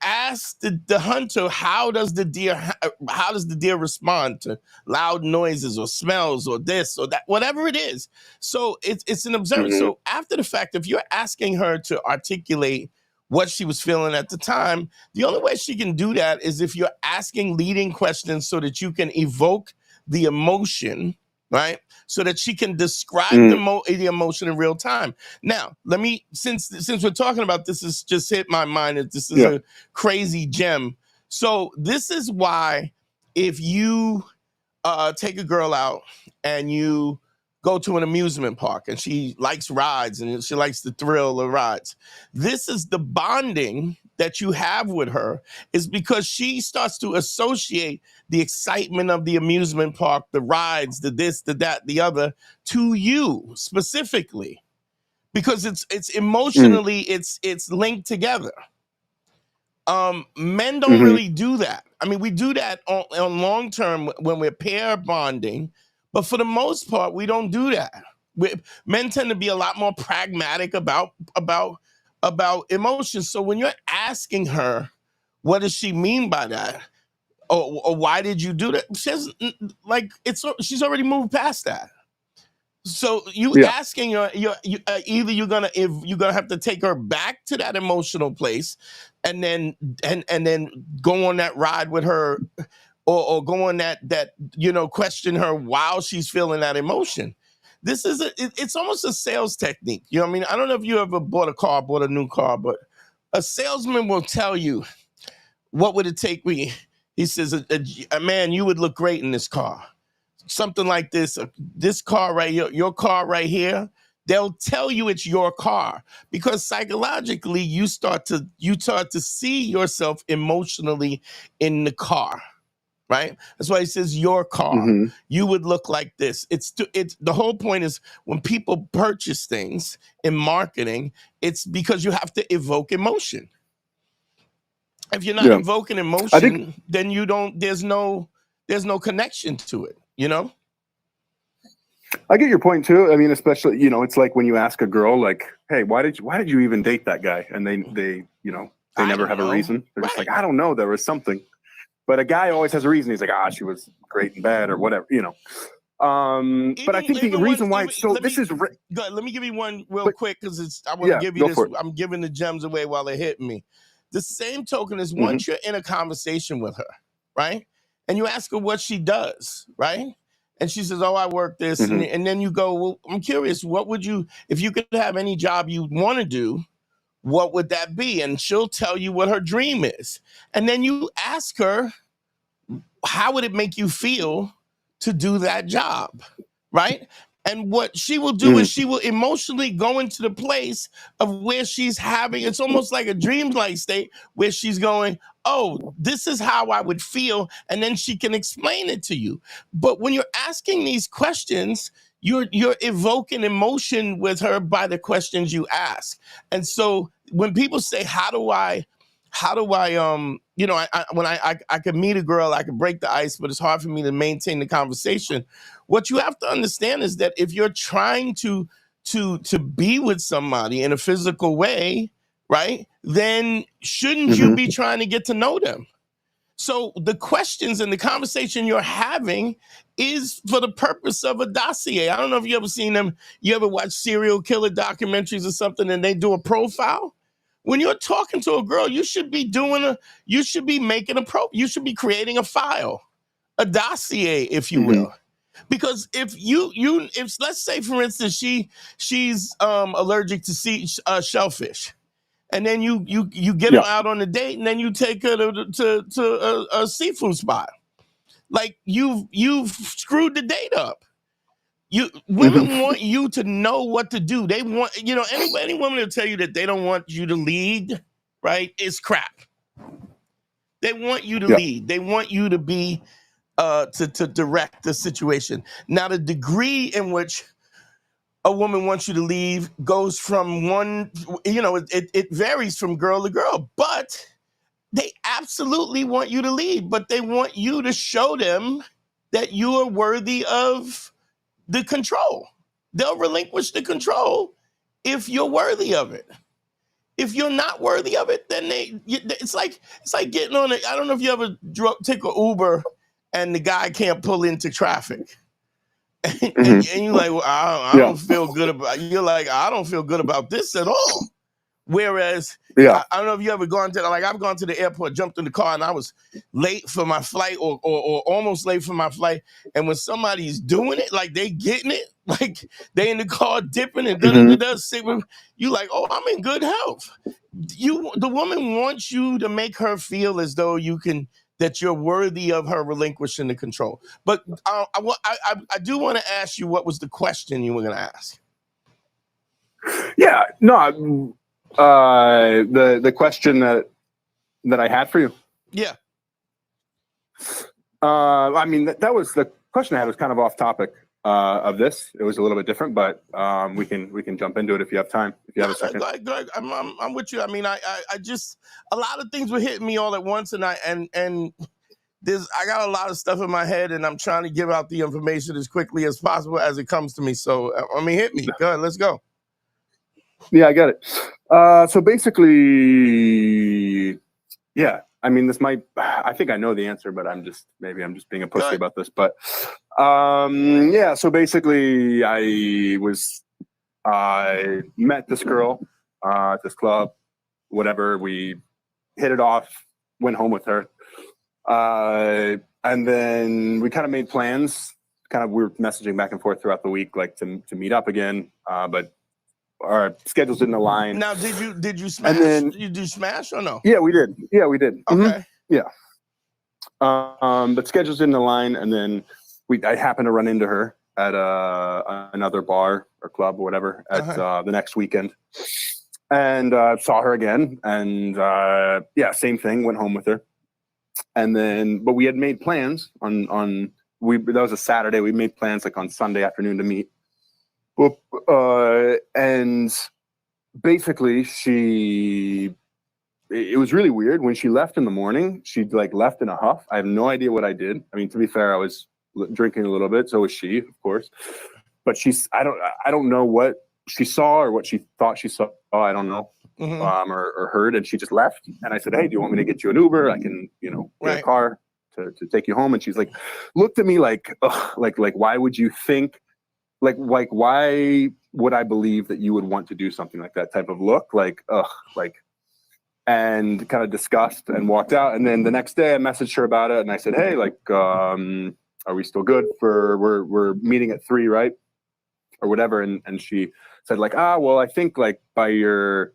ask the hunter, how does the deer respond to loud noises or smells or this or that, whatever it is. So it's an observer. So after the fact, if you're asking her to articulate what she was feeling at the time, the only way she can do that is if you're asking leading questions so that you can evoke the emotion, right? So that she can describe the emotion in real time. Now, let me, since we're talking about this, has just hit my mind that this is a crazy gem. So this is why, if you take a girl out and you go to an amusement park and she likes rides and she likes the thrill of rides, this is the bonding that you have with her, is because she starts to associate the excitement of the amusement park, the rides, the this, the that, the other, to you specifically, because it's emotionally it's linked together. Men don't really do that. I mean, we do that on long term when we're pair bonding, but for the most part, we don't do that. Men tend to be a lot more pragmatic about emotions. So when you're asking her, what does she mean by that? Or why did you do that? She's already moved past that. So you
Yeah.
asking either you're gonna have to take her back to that emotional place, and then go on that ride with her, or go on that question her while she's feeling that emotion. This is it's almost a sales technique. You know what I mean? I don't know if you ever bought a new car, but a salesman will tell you, what would it take me? He says, a man, you would look great in this car. Something like this, this car right here, your car right here. They'll tell you it's your car because psychologically you start to see yourself emotionally in the car, right? That's why he says your car.
hmm
You would look like this. It's the whole point is when people purchase things in marketing, it's because you have to evoke emotion. If you're not
Yeah.
invoking
I think
emotion, then you don't. There's no connection to it. You know.
I get your point too. I mean, especially, it's like when you ask a girl, like, "Hey, why did you even date that guy?" And they
I
never
don't
have a
know.
reason. They're just
Right.
like, "I don't know, there was something." But a guy always has a reason. He's like, she was great in bed or whatever, But I think the reason why it's so,
let
this
me
is,
go ahead, let me give you one real
but
quick because I want to
yeah,
give you
go
this.
for it.
I'm giving the gems away while they're hitting me. The same token is
hmm
once you're in a conversation with her, right? And you ask her what she does, right? And she says, "Oh, I work this,"
hmm
and then you go, "Well, I'm curious. What would you, if you could have any job you want to do? What would that be?" And she'll tell you what her dream is, and then you ask her, how would it make you feel to do that job, right? And what she will do
hmm
is she will emotionally go into the place of where she's having, it's almost like a dreamlike state where she's going, "Oh, this is how I would feel," and then she can explain it to you. But when you're asking these questions, you're evoking emotion with her by the questions you ask. And so when people say, how do I when I could meet a girl, I could break the ice, but it's hard for me to maintain the conversation. What you have to understand is that if you're trying to be with somebody in a physical way, right, then shouldn't you
hmm
be trying to get to know them? So the questions and the conversation you're having is for the purpose of a dossier. I don't know if you ever seen them. You ever watch serial killer documentaries or something and they do a profile? When you're talking to a girl, you should be making you should be creating a file, a dossier, if you
hmm
will. Because if if let's say for instance she's allergic to shellfish, and then you get her
Yeah.
out on a date, and then you take her to a seafood spot, like you've screwed the date up.
hmm
Women want you to know what to do. They want, any woman will tell you that they don't want you to lead, right? It's crap. They want you to
Yeah.
lead. They want you to be to direct the situation. Now, the degree in which a woman wants you to leave goes from one, it varies from girl to girl, but they absolutely want you to lead, but they want you to show them that you are worthy of the control. They'll relinquish the control if you're worthy of it. If you're not worthy of it, then it's like getting on it. I don't know if you ever take an Uber and the guy can't pull into traffic. And,
hmm
and you're like, "Well, I
Yeah.
don't feel good about." You're like, "I don't feel good about this at all." Whereas
Yeah.
I don't know if you ever gone to, like, I've gone to the airport, jumped in the car, and I was late for my flight, or almost late for my flight. And when somebody's doing it, like they getting it, like they in the car dipping and
hmm
sitting, you like, "Oh, I'm in good health." The woman wants you to make her feel as though that you're worthy of her relinquishing the control. But I do want to ask you, what was the question you were going to ask?
Yeah. No. The question that I had for you.
Yeah.
I mean, that was the question I had was kind of off topic of this. It was a little bit different, but we can jump into it if you have time, if you have a second.
Go ahead. I'm with you. I mean, I just, a lot of things were hitting me all at once, and I got a lot of stuff in my head, and I'm trying to give out the information as quickly as possible as it comes to me. So, I mean, hit me. Go ahead. Let's go.
Yeah, I got it. So basically, yeah, I mean, this might, I think I know the answer, but maybe I'm just being a pussy
Good.
about this. But yeah, so basically I met this girl at this club, whatever. We hit it off, went home with her. And then we kind of made plans. We were messaging back and forth throughout the week, like to meet up again. But our schedules didn't align.
Now, did you smash?
And then,
did you do smash or no?
Yeah, we did. Yeah, we did.
Okay.
Yeah. But schedules didn't align, and then I happened to run into her at another bar or club or whatever at the next weekend, and saw her again, and yeah, same thing. Went home with her, and then but we had made plans on that was a Saturday. We made plans like on Sunday afternoon to meet. And basically it was really weird when she left in the morning. She like left in a huff. I have no idea what I did. I mean, to be fair, I was drinking a little bit. So was she, of course. But I don't know what she saw or what she thought she saw. I don't know. Or heard, and she just left. And I said, "Hey, do you want me to get you an Uber? I can, get a car to take you home." And she's like, looked at me like, ugh, like why would you think? Like why would I believe that you would want to do something like that type of look? Like, ugh, like, and kind of disgust and walked out. And then the next day I messaged her about it and I said, "Hey, like, are we still good we're meeting at 3, right?" Or whatever. And she said like, well, I think like I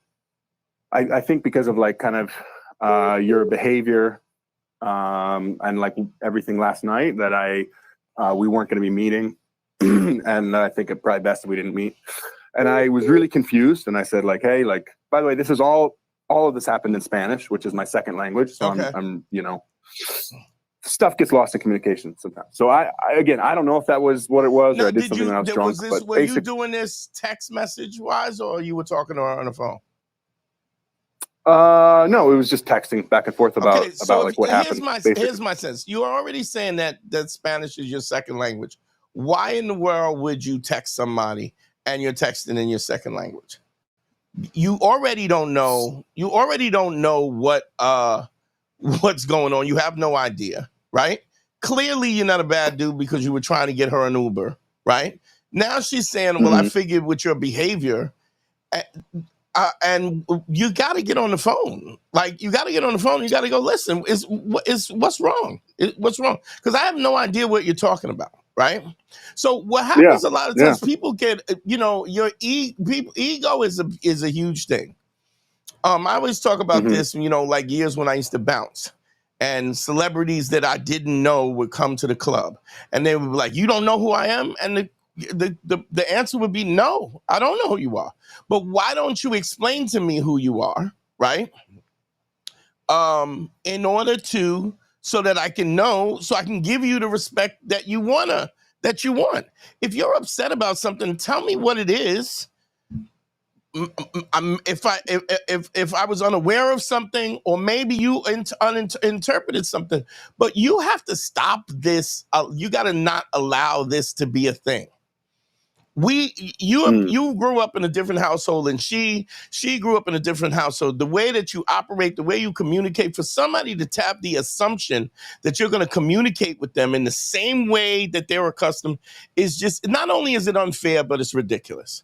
think because of like kind of your behavior and like everything last night that we weren't going to be meeting. And I think it probably best if we didn't meet. And I was really confused. And I said like, "Hey, like, by the way, this is all of this happened in Spanish, which is my second language. So I'm stuff gets lost in communication sometimes. So I don't know if that was what it was or I did something when I was drunk.
Were you doing this text message wise or you were talking to her on the phone?
No, it was just texting back and forth about like what happened.
Here's my sense. You are already saying that Spanish is your second language. Why in the world would you text somebody and you're texting in your second language? You already don't know. You already don't know what's going on. You have no idea, right? Clearly, you're not a bad dude because you were trying to get her an Uber, right? Now she's saying, "Well, I figured with your behavior." And you got to get on the phone. Like, you got to get on the phone. You got to go, "Listen, what's wrong? What's wrong?" Because I have no idea what you're talking about, right? So what happens a lot of times, people get, your ego is a huge thing. I always talk about this, like years when I used to bounce, and celebrities that I didn't know would come to the club, and they would be like, "You don't know who I am?" And the answer would be, "No, I don't know who you are. But why don't you explain to me who you are, right? In order to, so that I can know, so I can give you the respect that you want. If you're upset about something, tell me what it is. If I was unaware of something, or maybe you interpreted something, but you have to stop this. You got to not allow this to be a thing. You grew up in a different household, and she grew up in a different household. The way that you operate, the way you communicate, for somebody to tap the assumption that you're going to communicate with them in the same way that they're accustomed is just, not only is it unfair, but it's ridiculous.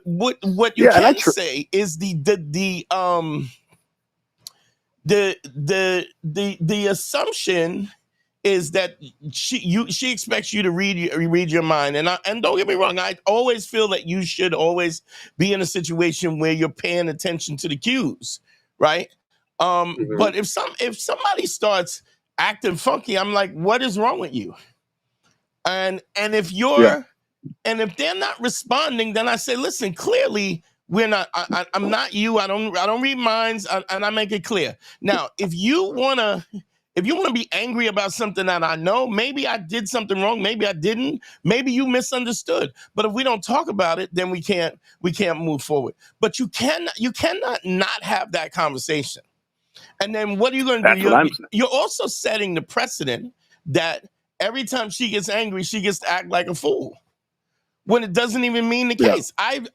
What you can say is the assumption is that she expects you to read your mind, and don't get me wrong, I always feel that you should always be in a situation where you're paying attention to the cues, right? But if somebody starts acting funky, I'm like, what is wrong with you? And if if they're not responding, then I say, listen, clearly we're not. I'm not you. I don't read minds, and I make it clear. Now, if you wanna be angry about something that I know, maybe I did something wrong, maybe I didn't, maybe you misunderstood. But if we don't talk about it, then we can't move forward. But you cannot not have that conversation. And then what are you going to do? You're also setting the precedent that every time she gets angry, she gets to act like a fool, when it doesn't even mean the case. I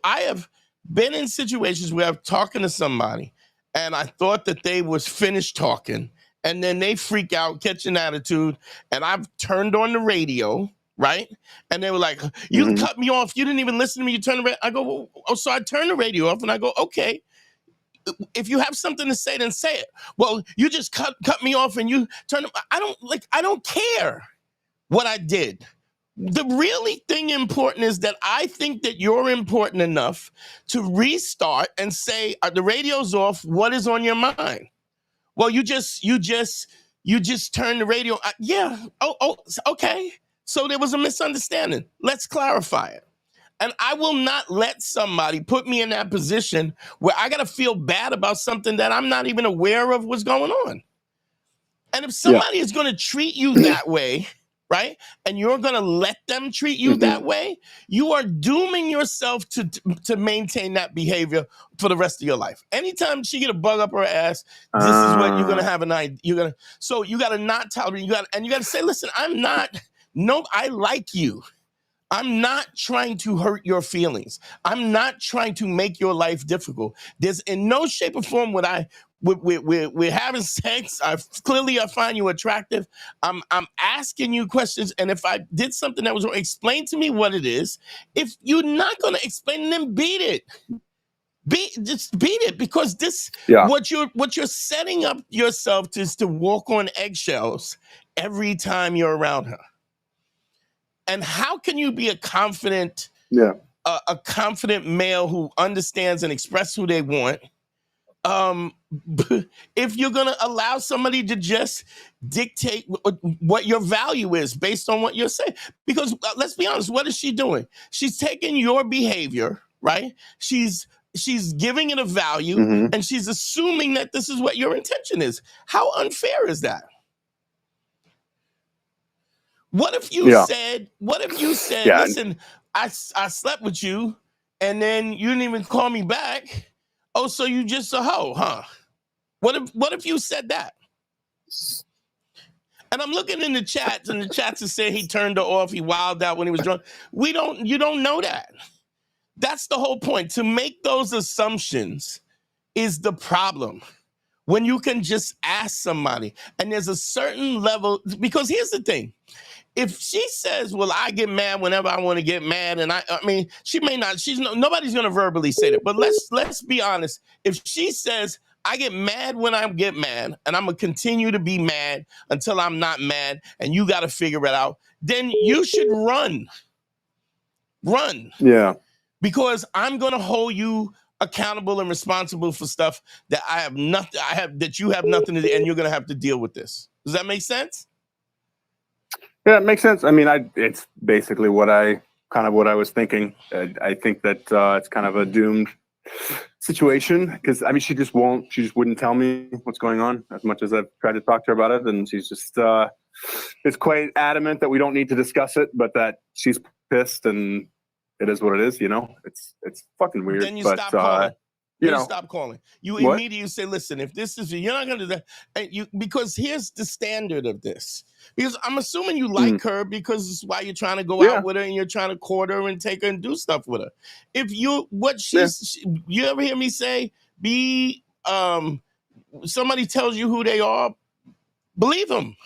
have been in situations where I'm talking to somebody, and I thought that they was finished talking, and then they freak out, catch an attitude, and I've turned on the radio, right? And they were like, you cut me off. You didn't even listen to me. You turned the radio. I go, well, oh, so I turn the radio off, and I go, okay, if you have something to say, then say it. Well, you just cut me off, and you turn. I don't care what I did. The really thing important is that I think that you're important enough to restart and say, the radio's off. What is on your mind? Well, you just turn the radio. Yeah. Oh, okay. So there was a misunderstanding. Let's clarify it. And I will not let somebody put me in that position where I got to feel bad about something that I'm not even aware of what's going on. And if somebody is going to treat you that way, right, and you're going to let them treat you that way, you are dooming yourself to maintain that behavior for the rest of your life. Anytime she get a bug up her ass, this is what you're going to have an idea. So you got to not tolerate. You got to say, listen, I like you. I'm not trying to hurt your feelings. I'm not trying to make your life difficult. There's in no shape or form we're having sex. I find you attractive. I'm asking you questions, and if I did something that was wrong, explain to me what it is. If you're not going to explain, then beat it. Just beat it, because what you're setting up yourself to is to walk on eggshells every time you're around her. And how can you be a confident male who understands and expresses who they want, if you're going to allow somebody to just dictate what your value is based on what you're saying? Because let's be honest, what is she doing? She's taking your behavior, right? She's giving it a value, and she's assuming that this is what your intention is. How unfair is that? What if you said, listen, I slept with you, and then you didn't even call me back. Oh, so you just a hoe, huh? What if you said that? And I'm looking in the chats, and the chats are saying he turned her off, he wilded out when he was drunk. You don't know that. That's the whole point. To make those assumptions is the problem. When you can just ask somebody, and there's a certain level, because here's the thing. If she says, well, I get mad whenever I want to get mad, and I mean, she may not, nobody's going to verbally say that, but let's be honest. If she says, I get mad when I get mad, and I'm going to continue to be mad until I'm not mad, and you got to figure it out, then you should run. Yeah. Because I'm going to hold you accountable and responsible for stuff that that you have nothing to do, and you're going to have to deal with this. Does that make sense?
Yeah, it makes sense. I mean, it's basically what I was thinking. I think that it's kind of a doomed situation, because I mean, she just wouldn't tell me what's going on, as much as I've tried to talk to her about it, and she's just is quite adamant that we don't need to discuss it, but that she's pissed, and it is what it is. It's fucking weird.
Then you stop calling. You stop calling. You immediately say, listen, if this is, you're not going to do that. Because here's the standard of this. Because I'm assuming you like her, because it's why you're trying to go out with her, and you're trying to court her and take her and do stuff with her. If you ever hear me say, somebody tells you who they are, believe them.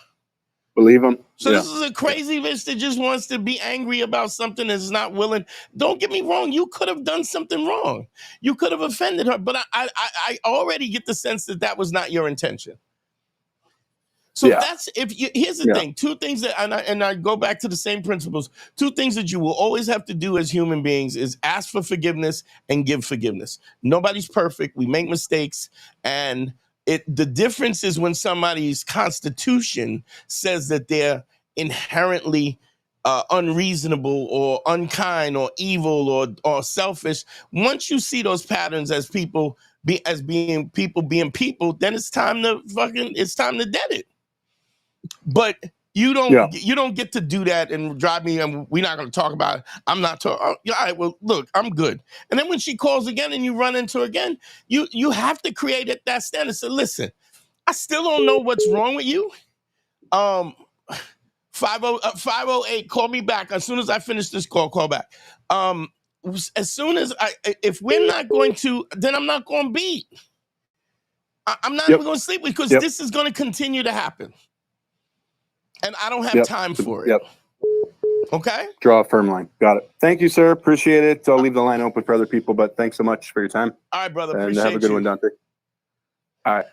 So this is a crazy bitch that just wants to be angry about something and is not willing. Don't get me wrong. You could have done something wrong. You could have offended her. But I already get the sense that was not your intention. So here's the thing. Two things that, and I go back to the same principles. Two things that you will always have to do as human beings is ask for forgiveness and give forgiveness. Nobody's perfect. We make mistakes, and the difference is when somebody's constitution says that they're inherently unreasonable or unkind or evil or selfish. Once you see those patterns as people being people, then it's time to dead it. But you don't get to do that and drive me, and we're not going to talk about it. I'm not talking. All right, well, look, I'm good. And then when she calls again and you run into her again, you have to create that standard. So listen, I still don't know what's wrong with you. 508, call me back. As soon as I finish this call back. As soon as if we're not going to, then I'm not going to beat. I'm not
Yep.
even going to sleep because
Yep.
this is going to continue to happen. And I don't have
Yep.
time for it.
Yep.
Okay?
Draw a firm line. Got it. Thank you, sir. Appreciate it. I'll leave the line open for other people, but thanks so much for your time.
All right, brother.
And
Appreciate
have a good
you.
one, Dante. All right.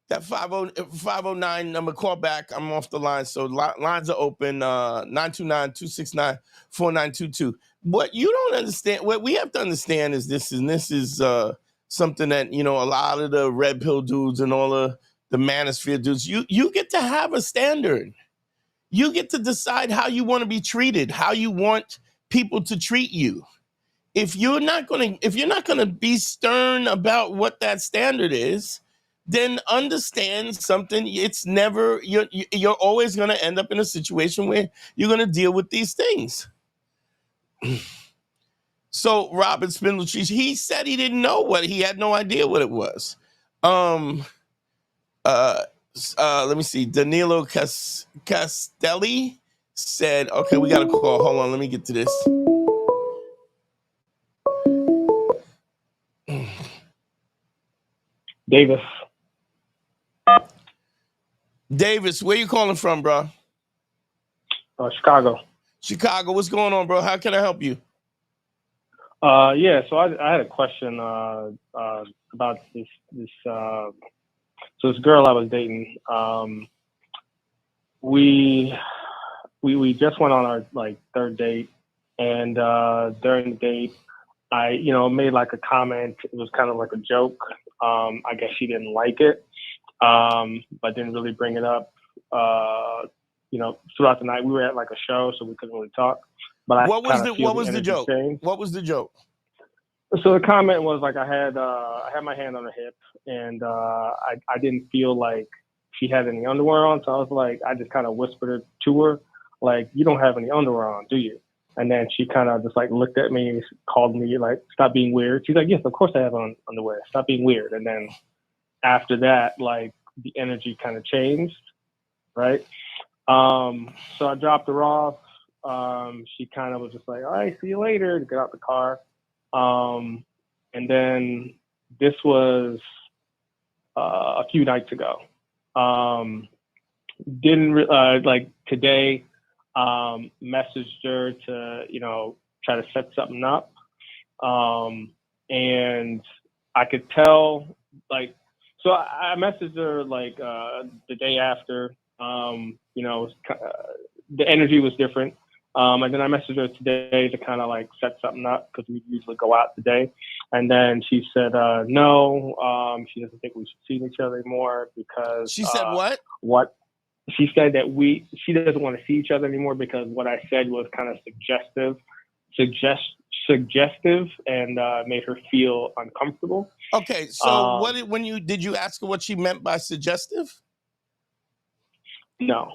That 509 number, call back. I'm off the line. So lines are open, 929-269-4922. What you don't understand, what we have to understand is this is something that, you know, a lot of the red pill dudes and all the manosphere dudes, you get to have a standard. You get to decide how you want to be treated, how you want people to treat you. If you're not gonna be stern about what that standard is, then understand something. It's never, you're always gonna end up in a situation where you're gonna deal with these things. So Robert Spindle Cheese, he said he didn't know he had no idea what it was. Let me see. Danilo Castelli said, okay, we got a call. Hold on, let me get to this. Davis, where you calling from, bro?
Chicago.
Chicago. What's going on, bro? How can I help you?
Yeah, so I had a question about this so this girl I was dating. We just went on our like third date, and during the date, I made like a comment. It was kind of like a joke. I guess she didn't like it, but didn't really bring it up. Throughout the night, we were at like a show, so we couldn't really talk. But
what was the joke?
Change.
What was the joke?
So the comment was like I had my hand on her hip, and I didn't feel like she had any underwear on, so I was like, I just kind of whispered it to her, like, you don't have any underwear on, do you? And then she kind of just like looked at me, called me like, stop being weird. She's like, yes, of course I have on underwear. Stop being weird. And then after that, like the energy kind of changed, right? So I dropped her off. She kind of was just like, all right, see you later, to get out the car. And then this was a few nights ago. Like today, messaged her to, try to set something up. And I could tell, like, so I messaged her like the day after, the energy was different. And then I messaged her today to kind of like set something up because we usually go out today. And then she said, no, she doesn't think we should see each other anymore because.
She said what?
What? She said that she doesn't want to see each other anymore because what I said was kind of suggestive and made her feel uncomfortable.
Okay, so did you ask her what she meant by suggestive?
No.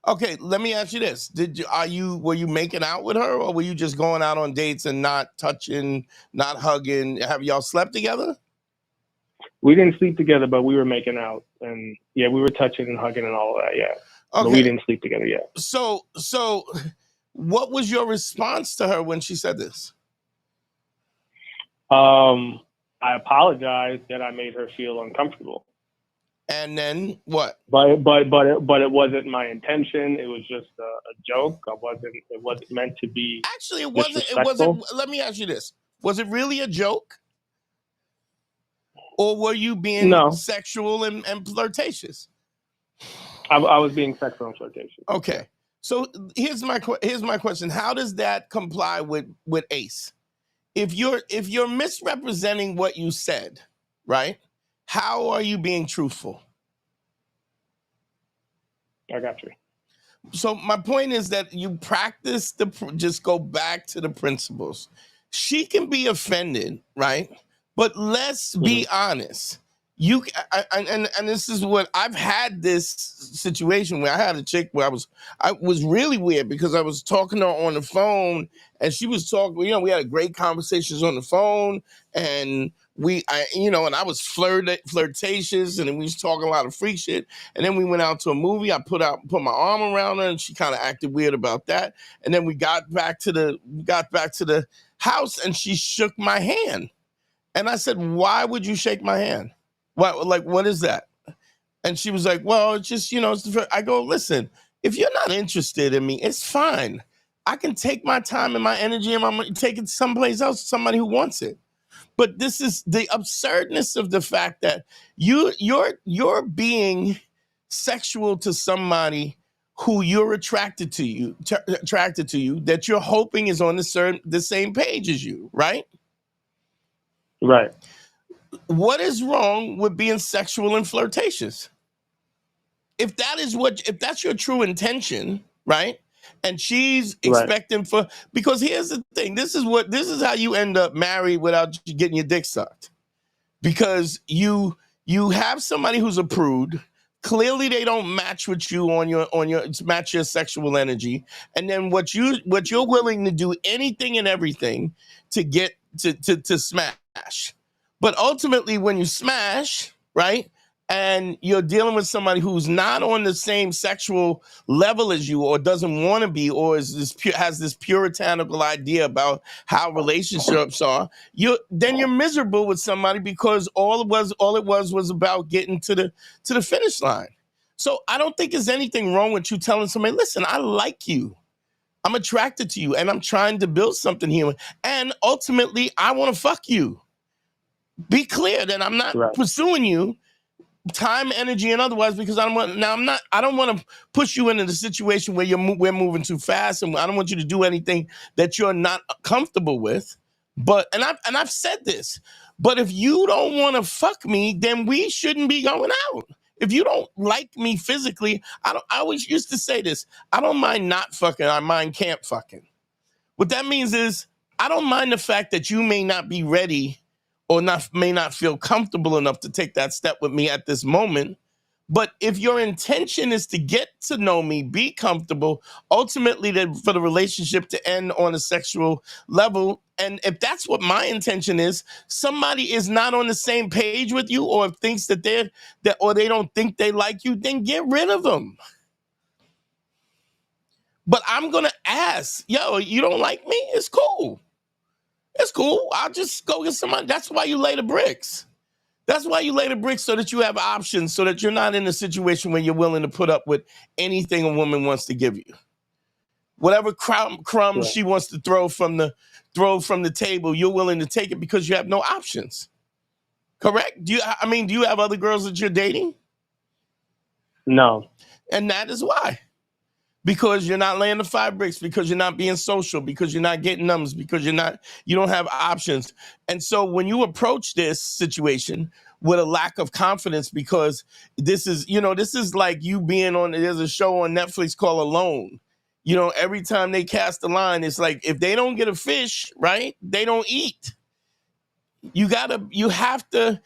Okay, let me ask you this. Were you making out with her, or were you just going out on dates and not touching, not hugging? Have y'all slept together?
We didn't sleep together, but we were making out, and yeah, we were touching and hugging and all of that, yeah.
Okay.
But we didn't sleep together yet.
So what was your response to her when she said this?
I apologized that I made her feel uncomfortable.
And then what?
But it wasn't my intention. It was just a joke. It wasn't meant to be.
Actually, it wasn't. Let me ask you this: was it really a joke, or were you being sexual and flirtatious?
I was being sexual and flirtatious.
Okay, so here's my question: how does that comply with ACE? If you're misrepresenting what you said, right? How are you being truthful?
I got you.
So my point is that you practice just go back to the principles. She can be offended, right? But let's be honest. And this is what I've had this situation where I had a chick where I was really weird because I was talking to her on the phone and she was talking, we had a great conversations on the phone and and I was flirtatious and then we was talking a lot of freak shit. And then we went out to a movie. I put my arm around her and she kind of acted weird about that. And then we got back to the house and she shook my hand. And I said, why would you shake my hand? What is that? And she was like, well, it's just, I go, listen, if you're not interested in me, it's fine. I can take my time and my energy and I'm going to take it someplace else, somebody who wants it. But this is the absurdness of the fact that you're being sexual to somebody who you're attracted to you, that you're hoping is on the same page as you, right?
Right.
What is wrong with being sexual and flirtatious? If that's your true intention, right? And she's expecting because here's the thing, this is how you end up married without getting your dick sucked. Because you have somebody who's a prude. Clearly they don't match with you match your sexual energy. And then what you're willing to do anything and everything to get to smash. But ultimately when you smash, right? And you're dealing with somebody who's not on the same sexual level as you, or doesn't want to be, or has this puritanical idea about how relationships are. Then you're miserable with somebody because all it was about getting to the finish line. So I don't think there's anything wrong with you telling somebody, listen, I like you, I'm attracted to you, and I'm trying to build something here, and ultimately I want to fuck you. Be clear that I'm not pursuing you time, energy, and otherwise, because I don't want to push you into the situation where we're moving too fast, and I don't want you to do anything that you're not comfortable with. But I've said this, but if you don't want to fuck me, then we shouldn't be going out. If you don't like me physically, I always used to say this, I don't mind not fucking, I mind can't fucking. What that means is I don't mind the fact that you may not be ready or may not feel comfortable enough to take that step with me at this moment. But if your intention is to get to know me, be comfortable, ultimately for the relationship to end on a sexual level, and if that's what my intention is, somebody is not on the same page with you, or thinks that or they don't think they like you, then get rid of them. But I'm going to ask, yo, you don't like me? It's cool. It's cool. I'll just go get somebody. That's why you lay the bricks. That's why you lay the bricks, so that you have options, so that you're not in a situation where you're willing to put up with anything a woman wants to give you. Whatever crumbs she wants to throw from the table, you're willing to take it because you have no options. Correct? Do you have other girls that you're dating?
No.
And that is why. Because you're not laying the 5 bricks, because you're not being social, because you're not getting numbers, because you don't have options. And so when you approach this situation with a lack of confidence, because this is like you being there's a show on Netflix called Alone. Every time they cast a line, it's like, if they don't get a fish, right, they don't eat. You have to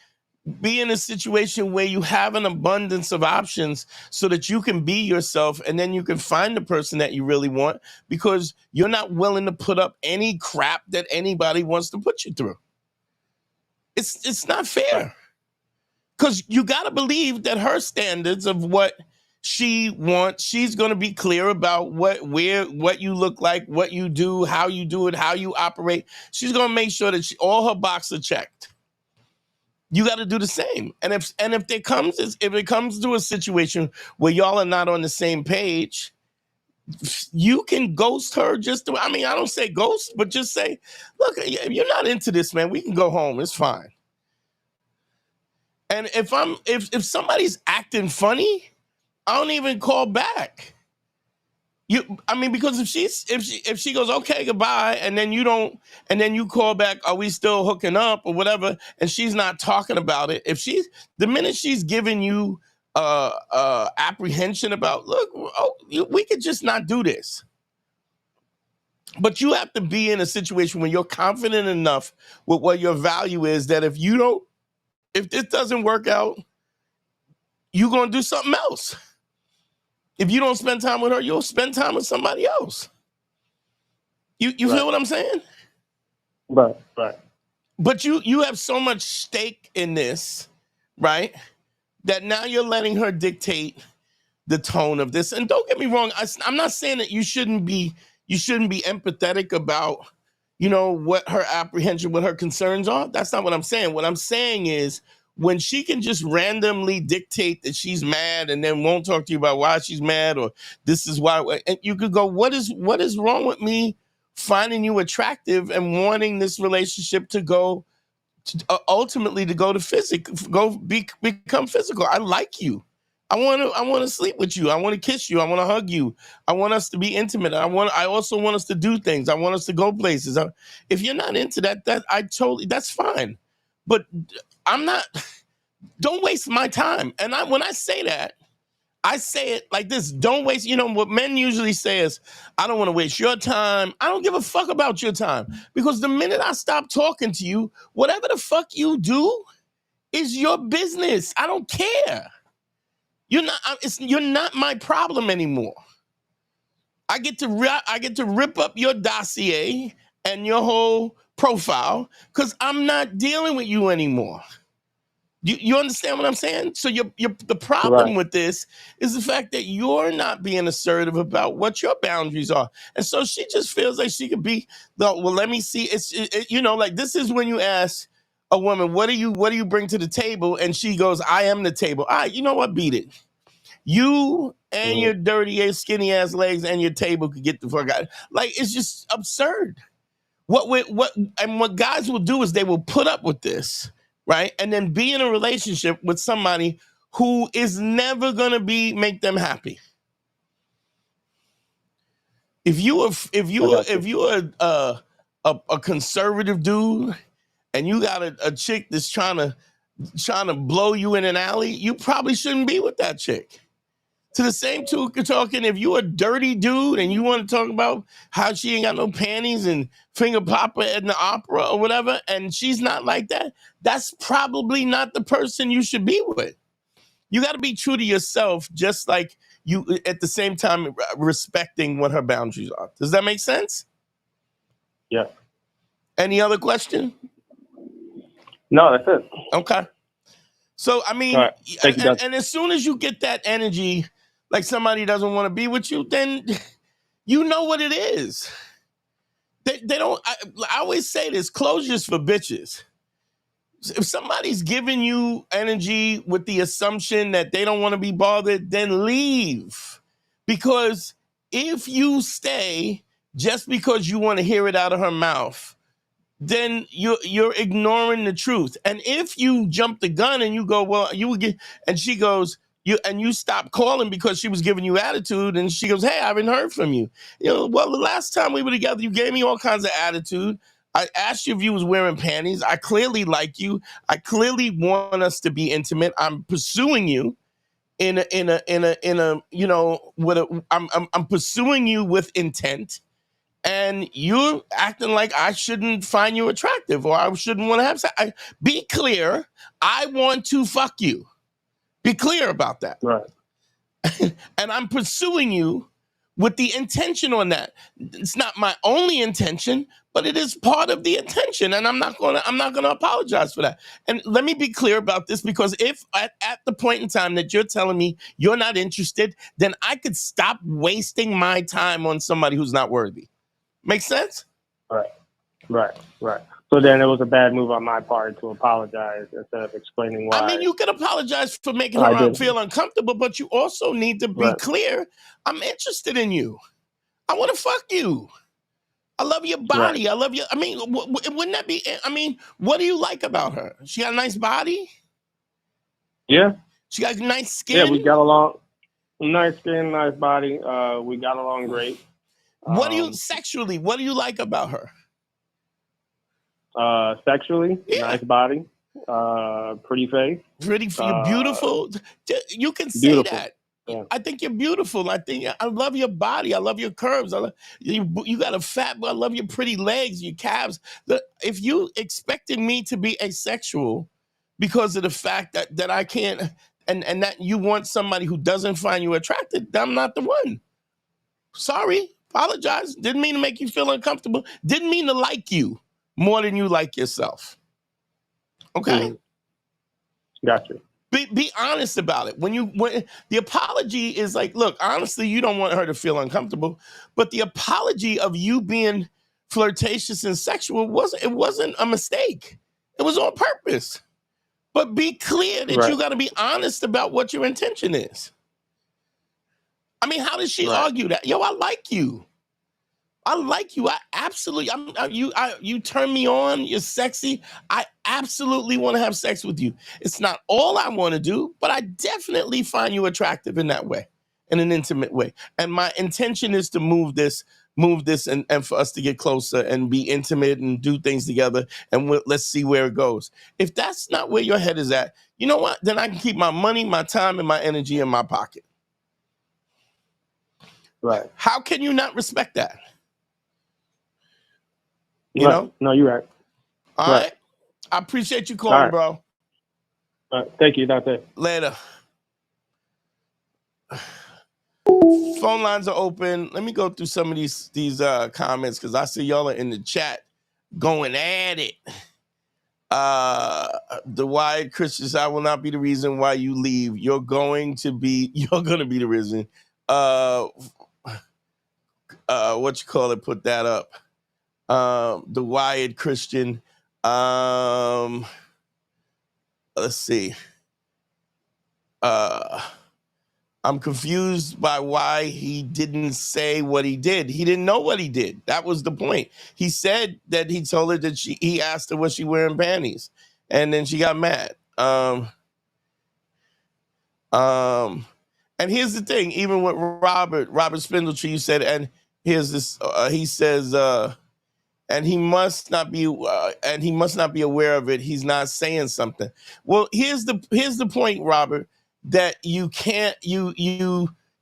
be in a situation where you have an abundance of options so that you can be yourself, and then you can find the person that you really want, because you're not willing to put up any crap that anybody wants to put you through. It's not fair, because you got to believe that her standards of what she wants, she's going to be clear about what you look like, what you do, how you do it, how you operate. She's going to make sure that all her boxes are checked. You got to do the same. And if it comes to a situation where y'all are not on the same page, you can ghost her. I don't say ghost, but just say, look, if you're not into this, man, we can go home. It's fine. And if somebody's acting funny, I don't even call back. Because if she goes, okay, goodbye, and then you call back, are we still hooking up or whatever, and she's not talking about it, the minute she's giving you apprehension about, look, we could just not do this. But you have to be in a situation where you're confident enough with what your value is, that if this doesn't work out, you're going to do something else. If you don't spend time with her, you'll spend time with somebody else. You feel what I'm saying?
Right.
But you have so much stake in this, right? That now you're letting her dictate the tone of this. And don't get me wrong, I'm not saying that you shouldn't be empathetic about you know, what her apprehension, what her concerns are. That's not what I'm saying. What I'm saying is when she can just randomly dictate that she's mad and then won't talk to you about why she's mad or this is why, and you could go, what is wrong with me finding you attractive and wanting this relationship to go ultimately to go to become physical. I like you. I want to sleep with you. I want to kiss you. I want to hug you. I want us to be intimate. I also want us to do things. I want us to go places. If you're not into that, that's fine. But I'm not. Don't waste my time. And when I say that, I say it like this: don't waste. You know what men usually say is, "I don't want to waste your time." I don't give a fuck about your time, because the minute I stop talking to you, whatever the fuck you do is your business. I don't care. You're not my problem anymore. I get to rip up your dossier and your whole profile because I'm not dealing with you anymore. You understand what I'm saying? So the problem with this is the fact that you're not being assertive about what your boundaries are, and so she just feels like she could be. Well, let me see. You know, like this is when you ask a woman, what do you bring to the table, and she goes, I am the table. All right, you know what? Beat it. You and your dirty ass, skinny ass legs and your table could get the fuck out. Like, it's just absurd. What guys will do is they will put up with this, right? And then be in a relationship with somebody who is never gonna make them happy. If you are a conservative dude and you got a chick that's trying to blow you in an alley, you probably shouldn't be with that chick. To the same token, if you a dirty dude and you want to talk about how she ain't got no panties and finger popper in the opera or whatever, and she's not like that, that's probably not the person you should be with. You got to be true to yourself, just like you, at the same time, respecting what her boundaries are. Does that make sense?
Yeah.
Any other question?
No, that's it.
Okay. So, I mean,
right.
and as soon as you get that energy, like somebody doesn't want to be with you, then you know what it is. They don't, I always say this, closure's for bitches. If somebody's giving you energy with the assumption that they don't want to be bothered, then leave. Because if you stay just because you want to hear it out of her mouth, then you're ignoring the truth. And if you jump the gun and you go, well, you would get, and she goes, you stop calling because she was giving you attitude, and she goes, hey, I haven't heard from you. You know, well, the last time we were together, you gave me all kinds of attitude. I asked you if you was wearing panties. I clearly like you. I clearly want us to be intimate. I'm pursuing you in a you know, I'm pursuing you with intent. And you're acting like I shouldn't find you attractive or I shouldn't want to have sex. Be clear. I want to fuck you. Be clear about that.
Right.
And I'm pursuing you with the intention on that. It's not my only intention, but it is part of the intention. And I'm not gonna apologize for that. And let me be clear about this, because if at the point in time that you're telling me you're not interested, then I could stop wasting my time on somebody who's not worthy. Make sense?
Right. So then it was a bad move on my part to apologize instead of explaining why.
I mean, you can apologize for making her feel uncomfortable, but you also need to be clear. I'm interested in you. I want to fuck you. I love your body. Right. I love you. I mean, wouldn't that be, I mean, what do you like about her? She got a nice body?
Yeah.
She got nice skin?
Yeah, we got along. Nice skin, nice body. We got along great.
What do you like about her?
Sexually, nice body, pretty face.
You're beautiful. You can say beautiful. That. Yeah. I think you're beautiful. I love your body. I love your curves. You got a fat, but I love your pretty legs, your calves. If you expected me to be asexual because of the fact that I can't, and that you want somebody who doesn't find you attractive, I'm not the one. Sorry. Apologize. Didn't mean to make you feel uncomfortable. Didn't mean to like you more than you like yourself. Okay?
Gotcha.
Be honest about it. When the apology is like, look, honestly, you don't want her to feel uncomfortable, but the apology of you being flirtatious and sexual, it wasn't a mistake. It was on purpose. But be clear that you got to be honest about what your intention is. I mean, how did she argue that? Yo, I like you. I like you. I absolutely. You turn me on. You're sexy. I absolutely want to have sex with you. It's not all I want to do, but I definitely find you attractive in that way, in an intimate way. And my intention is to move this, and for us to get closer and be intimate and do things together. And let's see where it goes. If that's not where your head is at, you know what? Then I can keep my money, my time, and my energy in my pocket.
Right.
How can you not respect that? You know?
No, you're right.
All right. I appreciate you calling, bro.
Thank you. That's it.
Later. Phone lines are open. Let me go through some of these comments because I see y'all are in the chat going at it. The Wired Christians, I will not be the reason why you leave. You're going to be the reason. What you call it? Put that up. The Wired Christian. Let's see. I'm confused by why he didn't say what he did. He didn't know what he did. That was the point. He said that he told her that he asked her was she wearing panties, and then she got mad. And here's the thing, even with Robert Spindletree, you said, and here's this, he says, and he must not be aware of it. He's not saying something. Well, here's the point, Robert, that you can't, you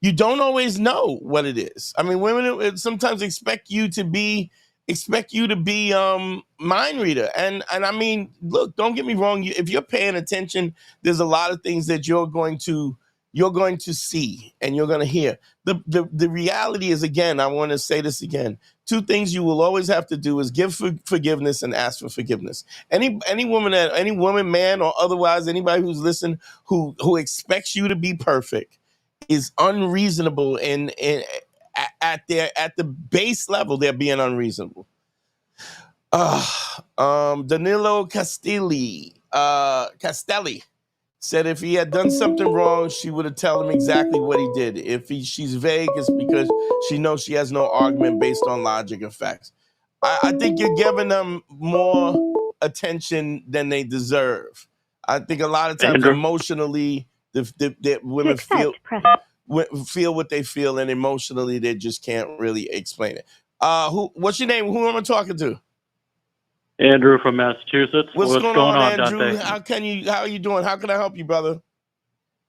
don't always know what it is. I mean, women sometimes expect you to be mind reader. And I mean, look, don't get me wrong. If you're paying attention, there's a lot of things that you're going to see and you're going to hear. The reality is, again, I want to say this again. Two things you will always have to do is give forgiveness and ask for forgiveness. Any woman, man, or otherwise, anybody who's listening who expects you to be perfect is unreasonable at the base level. They're being unreasonable. Danilo Castelli said if he had done something wrong, she would have told him exactly what he did. If she's vague, it's because she knows she has no argument based on logic and facts. I think you're giving them more attention than they deserve. I think a lot of times emotionally, the women feel what they feel, and emotionally they just can't really explain it. What's your name? Who am I talking to?
Andrew from Massachusetts.
What's going on, Andrew?
Dante?
How are you doing? How can I help you, brother?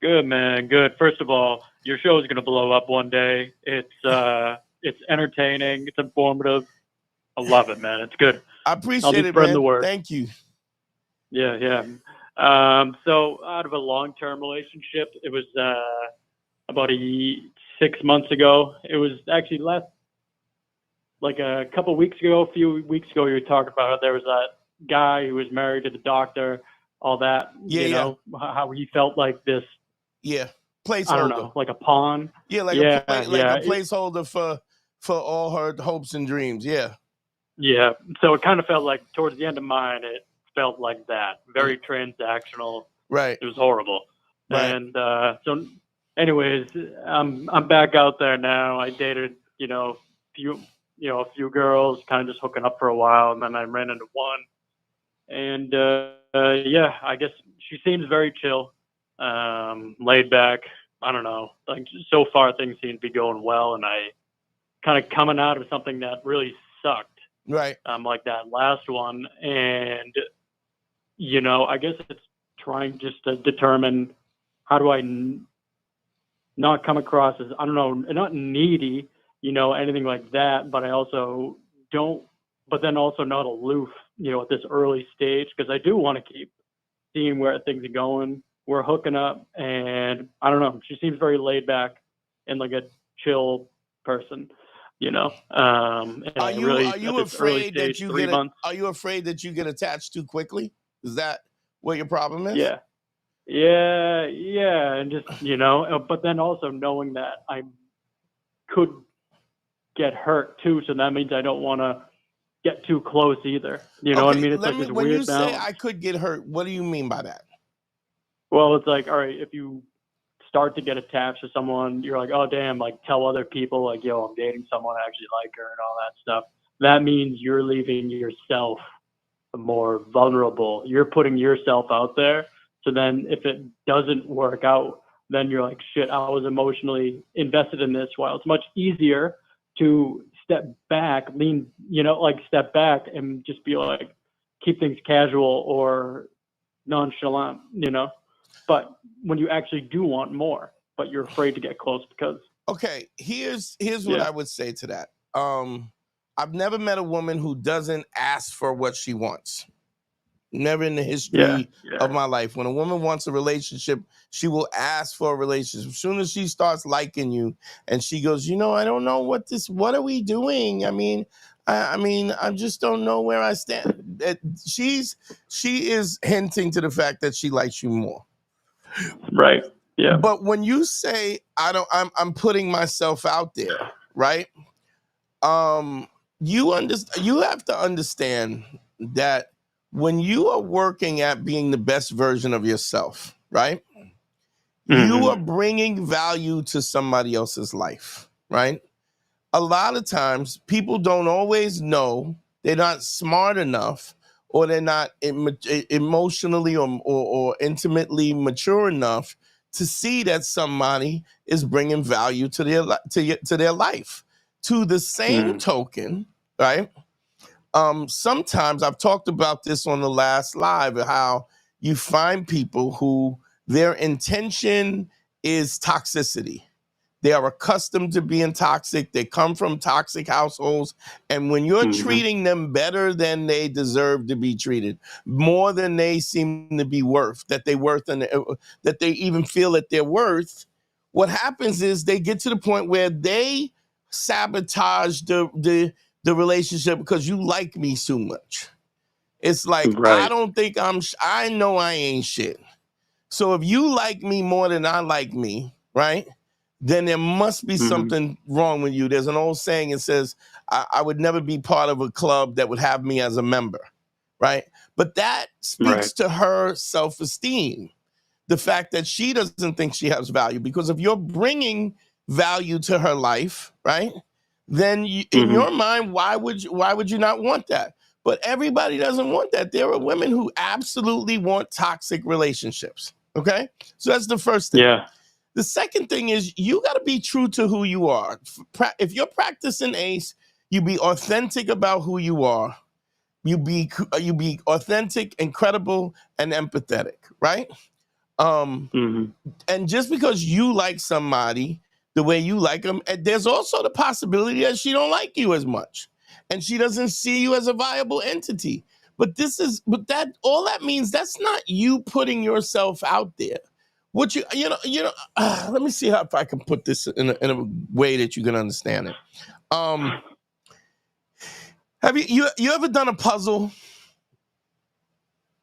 Good, man. Good. First of all, your show is going to blow up one day. It's entertaining. It's informative. I love it, man. It's good.
I appreciate it, man. The word. Thank you.
Yeah. So out of a long-term relationship, it was about 6 months ago. It was actually like a couple weeks ago, a few weeks ago, you were talking about there was that guy who was married to the doctor, all that, you know, how he felt like this.
Yeah. Placeholder.
I don't know, like a pawn.
Yeah, a placeholder for all her hopes and dreams. Yeah.
Yeah. So it kind of felt like towards the end of mine, it felt like that. Very transactional.
Right.
It was horrible.
Right.
And so anyways, I'm back out there now. I dated, a few girls, kind of just hooking up for a while, and then I ran into one. And I guess she seems very chill, laid back. I don't know. Like so far, things seem to be going well, and I kind of coming out of something that really sucked.
Right.
Like that last one, and I guess it's trying just to determine how do I not come across as, I don't know, not needy, anything like that, but I also but then also not aloof, at this early stage, because I do want to keep seeing where things are going. We're hooking up, and I don't know, she seems very laid back and like a chill person,
Are you afraid that you get attached too quickly? Is that what your problem is?
Yeah, and just, but then also knowing that I could get hurt too, so that means I don't want to get too close either. You know what I mean? It's like this
when you
weird
say
balance.
I could get hurt, what do you mean by that?
Well, it's like, all right, if you start to get attached to someone, you're like, oh, damn, like tell other people, like, yo, I'm dating someone, I actually like her and all that stuff. That means you're leaving yourself more vulnerable. You're putting yourself out there. So then if it doesn't work out, then you're like, shit, I was emotionally invested in this. While it's much easier to step back, step back and just be like, keep things casual or nonchalant, But when you actually do want more, but you're afraid to get close because.
Okay, here's what I would say to that. I've never met a woman who doesn't ask for what she wants. Never in the history of my life. When a woman wants a relationship, she will ask for a relationship. As soon as she starts liking you and she goes, I don't know what are we doing? I just don't know where I stand. She is hinting to the fact that she likes you more.
Right. Yeah.
But when you say I'm putting myself out there, right? You have to understand that when you are working at being the best version of yourself, right? Mm-hmm. You are bringing value to somebody else's life, right? A lot of times people don't always know, they're not smart enough, or they're not emotionally or intimately mature enough to see that somebody is bringing value to their life. To the same token, right? Sometimes I've talked about this on the last live, how you find people who their intention is toxicity. They are accustomed to being toxic. They come from toxic households. And when you're treating them better than they deserve to be treated, more than they seem to be worth, that they even feel that they're worth, what happens is they get to the point where they sabotage the relationship because you like me so much. It's like, I don't think I know I ain't shit. So if you like me more than I like me, right? Then there must be something wrong with you. There's an old saying, it says, I would never be part of a club that would have me as a member, right? But that speaks to her self-esteem. The fact that she doesn't think she has value, because if you're bringing value to her life, right? Then in your mind, why would you not want that? But everybody doesn't want that. There are women who absolutely want toxic relationships. Okay? So that's the first thing.
Yeah.
The second thing is you got to be true to who you are. If you're practicing ACE, you be authentic about who you are. You be authentic and credible and empathetic, right? And just because you like somebody the way you like them, there's also the possibility that she don't like you as much, and she doesn't see you as a viable entity. But all that means, that's not you putting yourself out there. What let me see if I can put this in a way that you can understand it. Have you ever done a puzzle?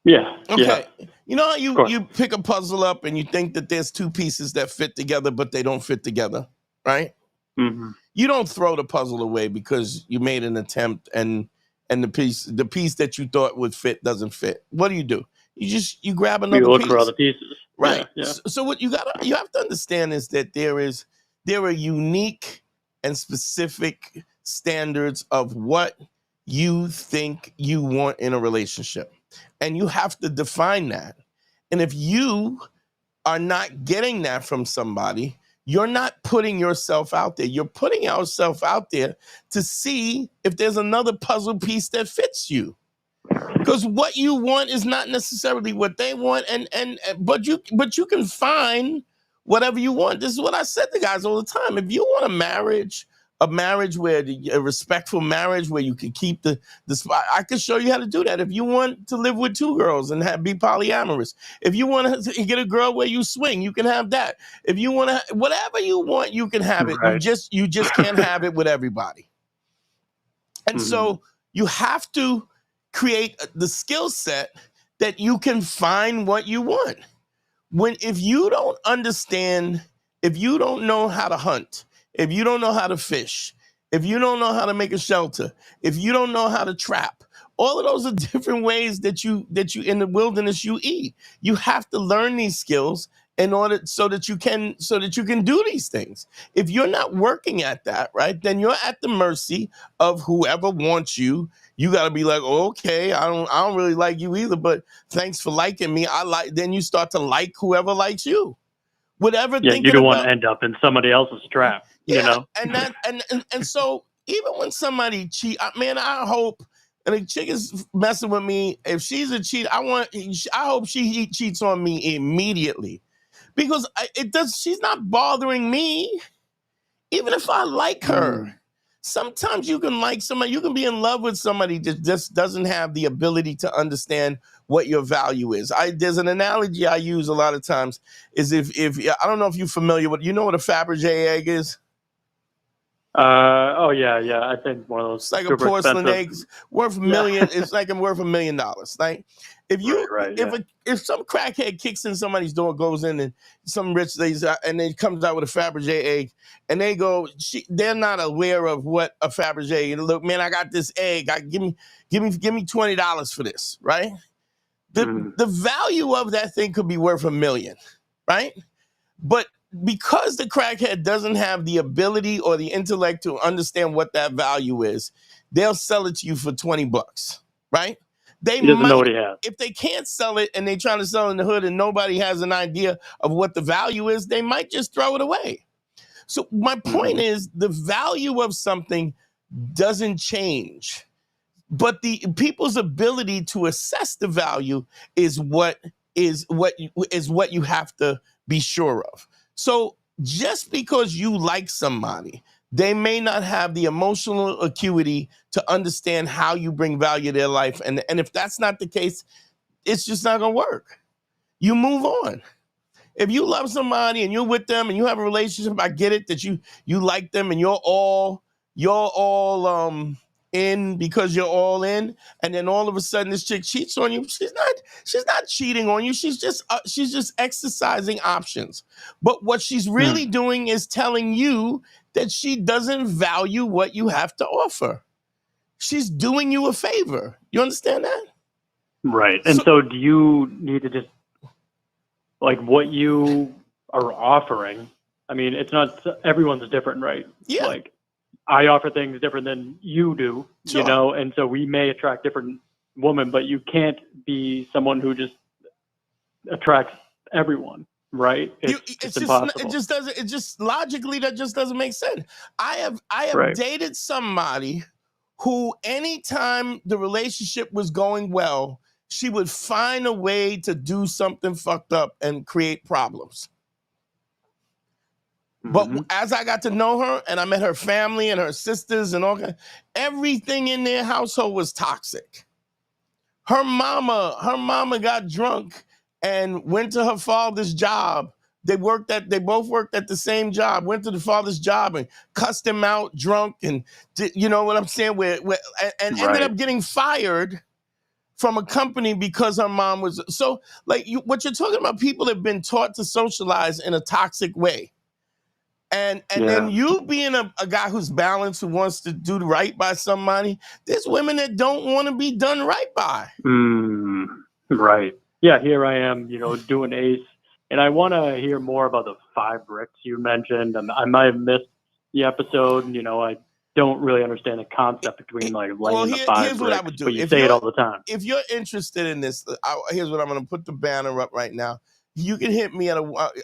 Yeah.
Okay.
Yeah.
You know how you pick a puzzle up and you think that there's two pieces that fit together, but they don't fit together, right? You don't throw the puzzle away because you made an attempt and the piece that you thought would fit doesn't fit. What do? You grab another piece.
You look for other pieces.
Right.
Yeah.
So what you have to understand is that there are unique and specific standards of what you think you want in a relationship. And you have to define that. And if you are not getting that from somebody, you're not putting yourself out there. You're putting yourself out there to see if there's another puzzle piece that fits you. Because what you want is not necessarily what they want, but you can find whatever you want. This is what I said to guys all the time. If you want a marriage where a respectful marriage where you can keep the spot, I can show you how to do that. If you want to live with two girls and be polyamorous, if you want to get a girl where you swing, you can have that. If you want to, whatever you want, you can have it.
Right.
You just can't have it with everybody. And so you have to create the skill set that you can find what you want. If you don't understand, if you don't know how to hunt, if you don't know how to fish, if you don't know how to make a shelter, if you don't know how to trap, all of those are different ways that you in the wilderness you eat. You have to learn these skills in order so that you can do these things. If you're not working at that, right, then you're at the mercy of whoever wants you. You got to be like, oh, okay, I don't really like you either, but thanks for liking me. Then you start to like whoever likes you. Whatever.
Yeah, you don't want to end up in somebody else's trap.
Yeah,
you know,
and so even when somebody cheat, man, I hope. And a chick is messing with me. If she's a cheat, I hope she cheats on me immediately. Because she's not bothering me, even if I like her. Sometimes you can like somebody, you can be in love with somebody that just doesn't have the ability to understand what your value is. There's an analogy I use a lot of times, is if I don't know if you're familiar with, you know what a Fabergé egg is?
Oh yeah. I think one of those.
It's like a porcelain egg, worth million. It's like worth $1 million. Like if some crackhead kicks in somebody's door, goes in, and some rich ladies, and then comes out with a Fabergé egg, and they go, they're not aware of what a Fabergé. Look, man, I got this egg. Give me $20 for this, right? The value of that thing could be worth $1 million, right? But because the crackhead doesn't have the ability or the intellect to understand what that value is, they'll sell it to you for $20, right?
He doesn't know what he has.
If they can't sell it and they're trying to sell in the hood and nobody has an idea of what the value is, they might just throw it away. So my point is, the value of something doesn't change, but the people's ability to assess the value is what you have to be sure of. So just because you like somebody, they may not have the emotional acuity to understand how you bring value to their life. And if that's not the case, it's just not going to work. You move on. If you love somebody and you're with them and you have a relationship, I get it that you like them and you're all in because you're all in, and then all of a sudden this chick cheats on you. She's not cheating on you. She's just exercising options. But what she's really doing is telling you that she doesn't value what you have to offer. She's doing you a favor. You understand that?
Right. And so do you need to just, like, what you are offering? I mean, it's not, everyone's different, right?
Yeah.
Like, I offer things different than you do,
Sure.
you know, and so we may attract different women, but you can't be someone who just attracts everyone, right? It's impossible.
It just logically, that just doesn't make sense. I have
Right.
dated somebody who, anytime the relationship was going well, she would find a way to do something fucked up and create problems. But as I got to know her and I met her family and her sisters and all that, everything in their household was toxic. Her mama got drunk and went to her father's job. They both worked at the same job, went to the father's job and cussed him out drunk, and you know what I'm saying? Ended up getting fired from a company because her mom was so, like, what you're talking about, people have been taught to socialize in a toxic way. And then you being a guy who's balanced, who wants to do right by somebody, there's women that don't want to be done right by.
Right. Yeah, here I am, you know, doing ACE. And I want to hear more about the 5 bricks you mentioned. And I might have missed the episode. You know, I don't really understand the concept between, like, laying the 5 bricks.
What I would do.
But you say it all the time.
If you're interested in this, here's what I'm going to put the banner up right now. You can hit me at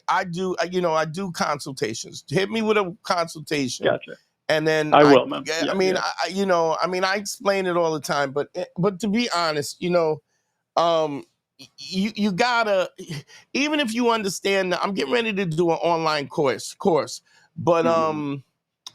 I do consultations. Hit me with a consultation.
Gotcha.
And then
I will, man.
I explain it all the time, but to be honest, you know, you gotta, even if you understand, I'm getting ready to do an online course, but and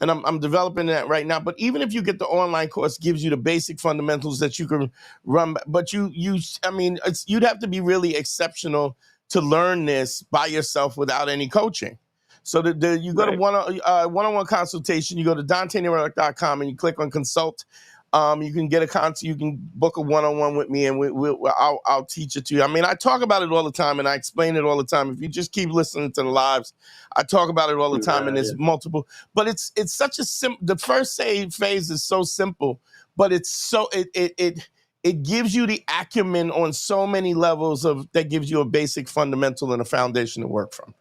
I'm developing that right now. But even if you get the online course, gives you the basic fundamentals that you can run. But you'd have to be really exceptional to learn this by yourself without any coaching. So you go to one-on-one consultation, you go to DanteNewYork.com and you click on consult. You can get a consult. You can book a one-on-one with me, and I'll teach it to you. I mean, I talk about it all the time, and I explain it all the time. If you just keep listening to the lives, I talk about it all the time, and there's multiple. But it's such a the first phase is so simple, but it's so it gives you the acumen on so many levels that gives you a basic fundamental and a foundation to work from.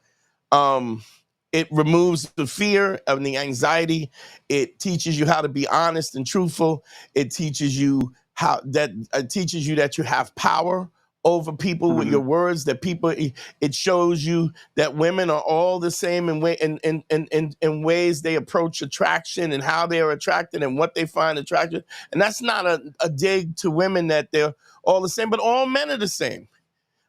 It removes the fear and the anxiety. It teaches you how to be honest and truthful. It teaches you that you have power over people with your words. That people, it shows you that women are all the same in ways they approach attraction and how they are attracted and what they find attractive. And that's not a dig to women that they're all the same, but all men are the same.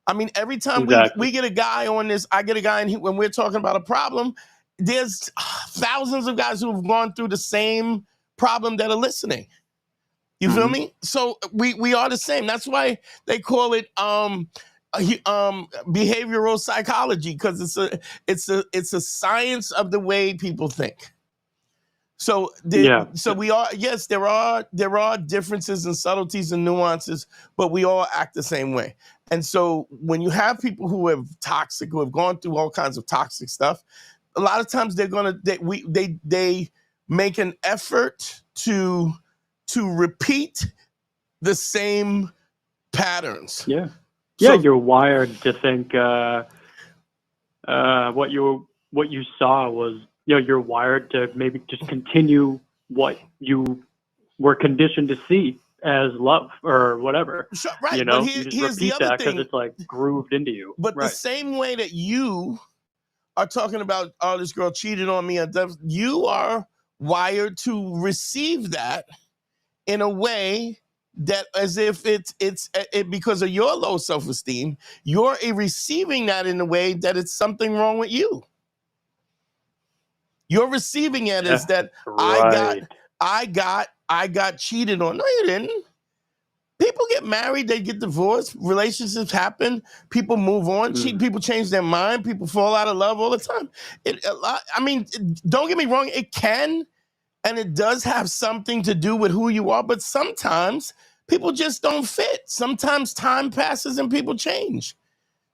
I mean, every time we get a guy on this, I get a guy, and when we're talking about a problem, there's thousands of guys who have gone through the same problem that are listening. You feel me? So we are the same. That's why they call it behavioral psychology, because it's a science of the way people think. So we are, yes, there are differences and subtleties and nuances, but we all act the same way. And so when you have people who have gone through all kinds of toxic stuff, a lot of times they make an effort to repeat the same patterns.
Yeah.
So,
Yeah, you're wired to think what you saw was, you're wired to maybe just continue what you were conditioned to see as love or whatever.
So, right.
You know,
But
you just
here's the
repeat
other
that because
thing.
it's like grooved into you.
But
right.
The same way that you are talking about, oh, this girl cheated on me, you are wired to receive that in a way that, as if it's because of your low self-esteem, you're receiving that in a way that it's something wrong with you. You're receiving it as that I got cheated on. No, you didn't. People get married, they get divorced, relationships happen, people move on, people change their mind, people fall out of love all the time. Don't get me wrong, it can and it does have something to do with who you are, but sometimes people just don't fit. Sometimes time passes and people change.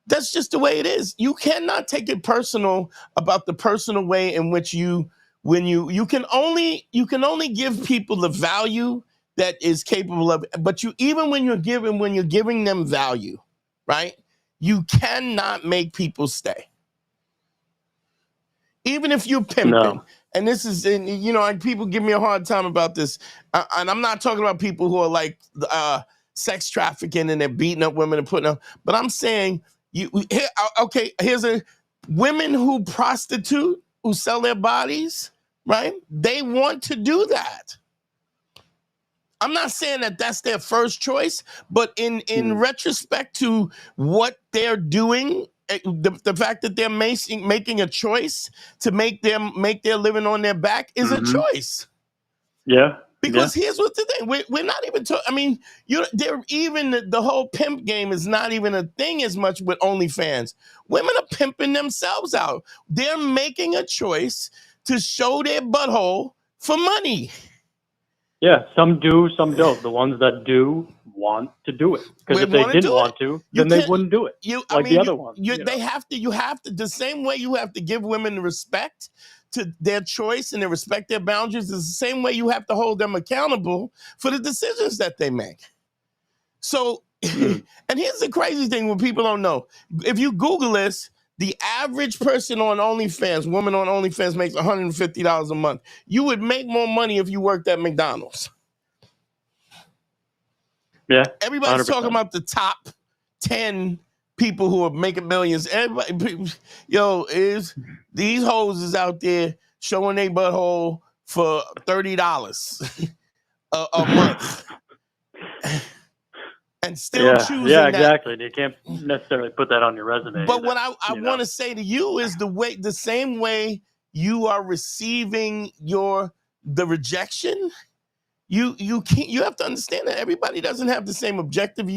That's just the way it is. You cannot take it personal about the personal way in which you can only give people the value that is capable of, but when you're giving them value, right? You cannot make people stay. Even if you're pimping. No. And this is, people give me a hard time about this. And I'm not talking about people who are like sex trafficking and they're beating up women and putting up, but I'm saying, here's women who prostitute, who sell their bodies, right? They want to do that. I'm not saying that that's their first choice, but in retrospect to what they're doing, the fact that they're making a choice to make their living on their back is a choice.
Yeah.
Because here's what the thing, we're not even talking, the whole pimp game is not even a thing as much with OnlyFans. Women are pimping themselves out. They're making a choice to show their butthole for money.
Yeah, some do, some don't. The ones that do want to do it. Because if they didn't want to, then they wouldn't do it. The other ones.
You have to, the same way you have to give women the respect to their choice and they respect their boundaries is the same way you have to hold them accountable for the decisions that they make. So, and here's the crazy thing what people don't know. If you Google this, the average person on OnlyFans, woman on OnlyFans makes $150 a month. You would make more money if you worked at McDonald's.
Yeah.
Everybody's
100%.
talking about the top 10 people who are making millions. Everybody, these hoes is out there showing their butthole for $30 a month. And still choosing that.
Yeah, exactly. You can't necessarily put that on your resume.
But what I want to say to you is the same way you are receiving the rejection, you can't. You have to understand that everybody doesn't have the same objective.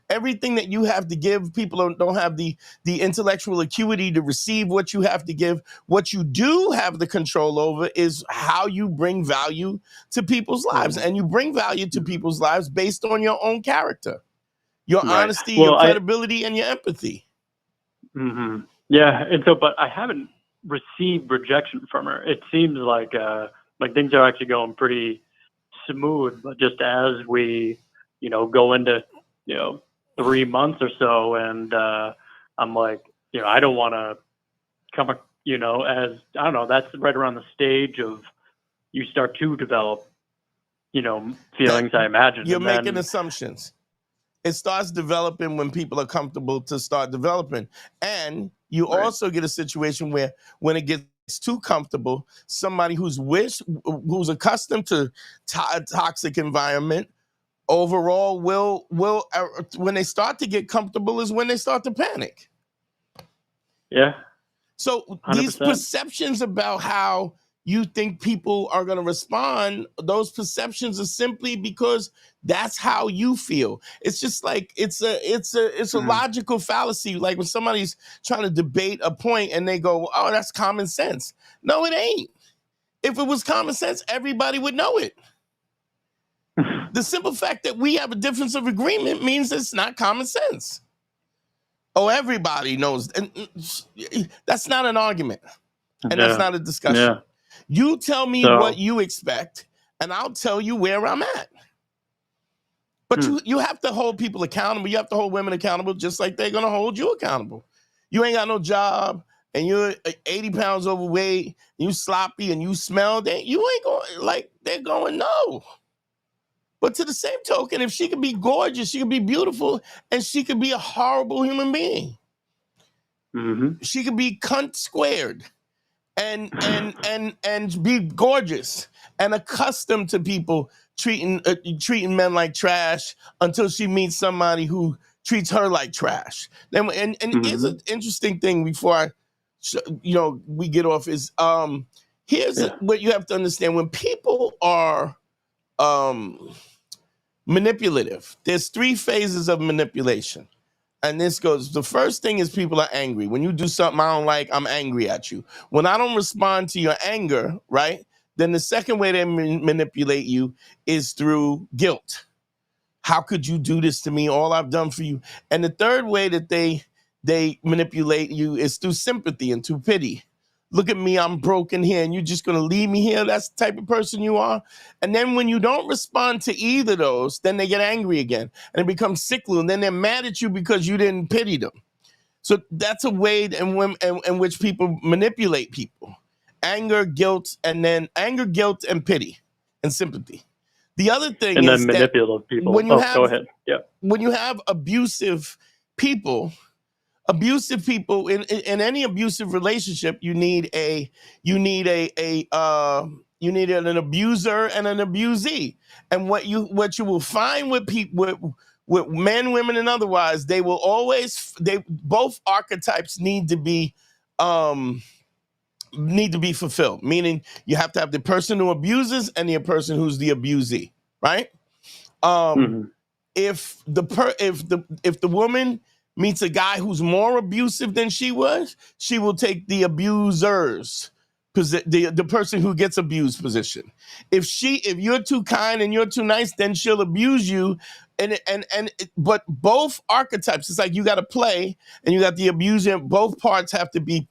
Everything that you have to give, people don't have the intellectual acuity to receive what you have to give. What you do have the control over is how you bring value to people's lives, and you bring value to people's lives based on your own character, your honesty, your credibility, and your empathy.
Yeah, and so, but I haven't received rejection from her. It seems like things are actually going pretty smooth, but just as we, go into, 3 months or so, and I'm like, I don't want to come, as I don't know, that's right around the stage of you start to develop, feelings. I imagine
you're making assumptions. It starts developing when people are comfortable to start developing, and you also get a situation where when it gets too comfortable, somebody who's accustomed to toxic environment overall will when they start to get comfortable is when they start to panic.
Yeah.
So
100%.
These perceptions about how you think people are going to respond, those perceptions are simply because that's how you feel. It's just like it's a logical fallacy. Like when somebody's trying to debate a point and they go, "Oh, that's common sense." No, it ain't. If it was common sense, everybody would know it. The simple fact that we have a difference of agreement means it's not common sense. Oh, everybody knows. And that's not an argument. And that's not a discussion.
Yeah.
You tell me what you expect, and I'll tell you where I'm at. But you have to hold people accountable. You have to hold women accountable just like they're going to hold you accountable. You ain't got no job, and you're 80 pounds overweight, and you sloppy, and you smell, you ain't going, like, they're going, no. But to the same token, if she could be gorgeous, she could be beautiful, and she could be a horrible human being. She could be cunt squared and be gorgeous and accustomed to people treating men like trash until she meets somebody who treats her like trash. And here's an interesting thing before we get off is here's what you have to understand. When people are manipulative, there's 3 phases of manipulation. And this goes, the first thing is people are angry. When you do something I don't like, I'm angry at you. When I don't respond to your anger, right? Then the second way they manipulate you is through guilt. How could you do this to me? All I've done for you. And the third way that they manipulate you is through sympathy and through pity. Look at me, I'm broken here, and you're just going to leave me here? That's the type of person you are. And then when you don't respond to either of those, then they get angry again, and it becomes sickly, and then they're mad at you because you didn't pity them. So that's a way in which people manipulate people. Anger, guilt, and pity and sympathy. The other thing is
then manipulative people.
When you
go ahead. Yeah.
When you have abusive people in any abusive relationship, you need an abuser and an abusee. And what you will find with people, with men, women, and otherwise, both archetypes need to be fulfilled. Meaning you have to have the person who abuses and the person who's the abusee, right? If the woman meets a guy who's more abusive than she was, she will take the abuser's the person who gets abused position. If you're too kind and you're too nice, then she'll abuse you. But both archetypes, it's like you got to play, and you got the abuser. Both parts have to be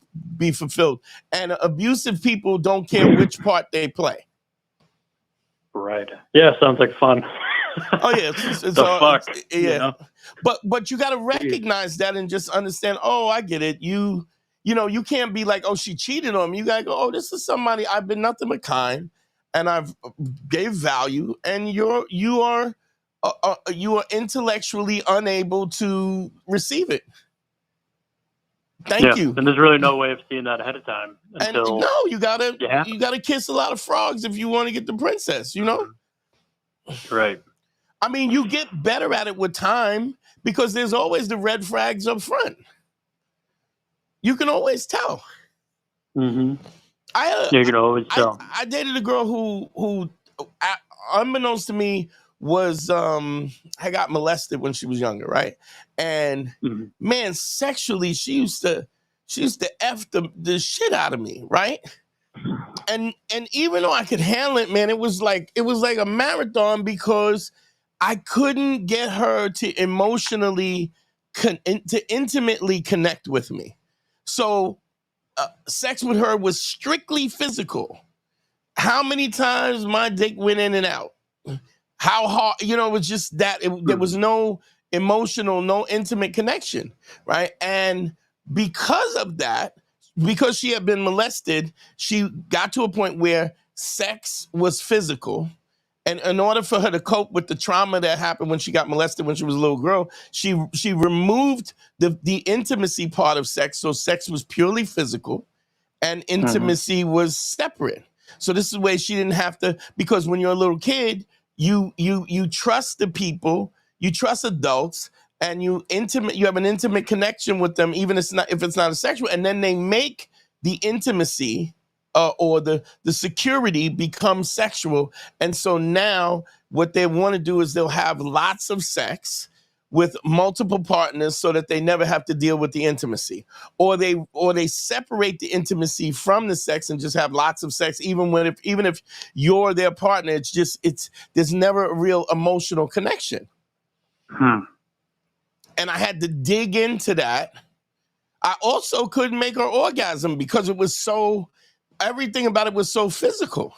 fulfilled. And abusive people don't care which part they play.
Right. Yeah, sounds like fun.
Oh yeah, it's
all, fuck.
Yeah, but you got to recognize that and just understand. Oh, I get it. You can't be like, oh, she cheated on me. You gotta go, oh, this is somebody I've been nothing but kind, and I've gave value, and you are intellectually unable to receive it. Thank you.
And there's really no way of seeing that ahead of time. Until
you gotta kiss a lot of frogs if you want to get the princess.
Right.
I mean, you get better at it with time because there's always the red flags up front. You can always tell.
You can always tell.
I dated a girl who unbeknownst to me, was I got molested when she was younger, right? And man, sexually, she used to F the shit out of me, right? And even though I could handle it, man, it was like a marathon because I couldn't get her to emotionally to intimately connect with me. So sex with her was strictly physical. How many times my dick went in and out? How hard, it was just that there was no emotional, no intimate connection, right? And because of that, because she had been molested, she got to a point where sex was physical. And in order for her to cope with the trauma that happened when she got molested when she was a little girl, she removed the intimacy part of sex. So sex was purely physical and intimacy was separate. So this is the way she didn't have to, because when you're a little kid, you trust the people, you trust adults, and you have an intimate connection with them, even if it's not a sexual, and then they make the intimacy or the security become sexual. And so now what they want to do is they'll have lots of sex with multiple partners so that they never have to deal with the intimacy, or they separate the intimacy from the sex and just have lots of sex, even if you're their partner. There's never a real emotional connection. And I had to dig into that. I also couldn't make her orgasm because everything about it was so physical.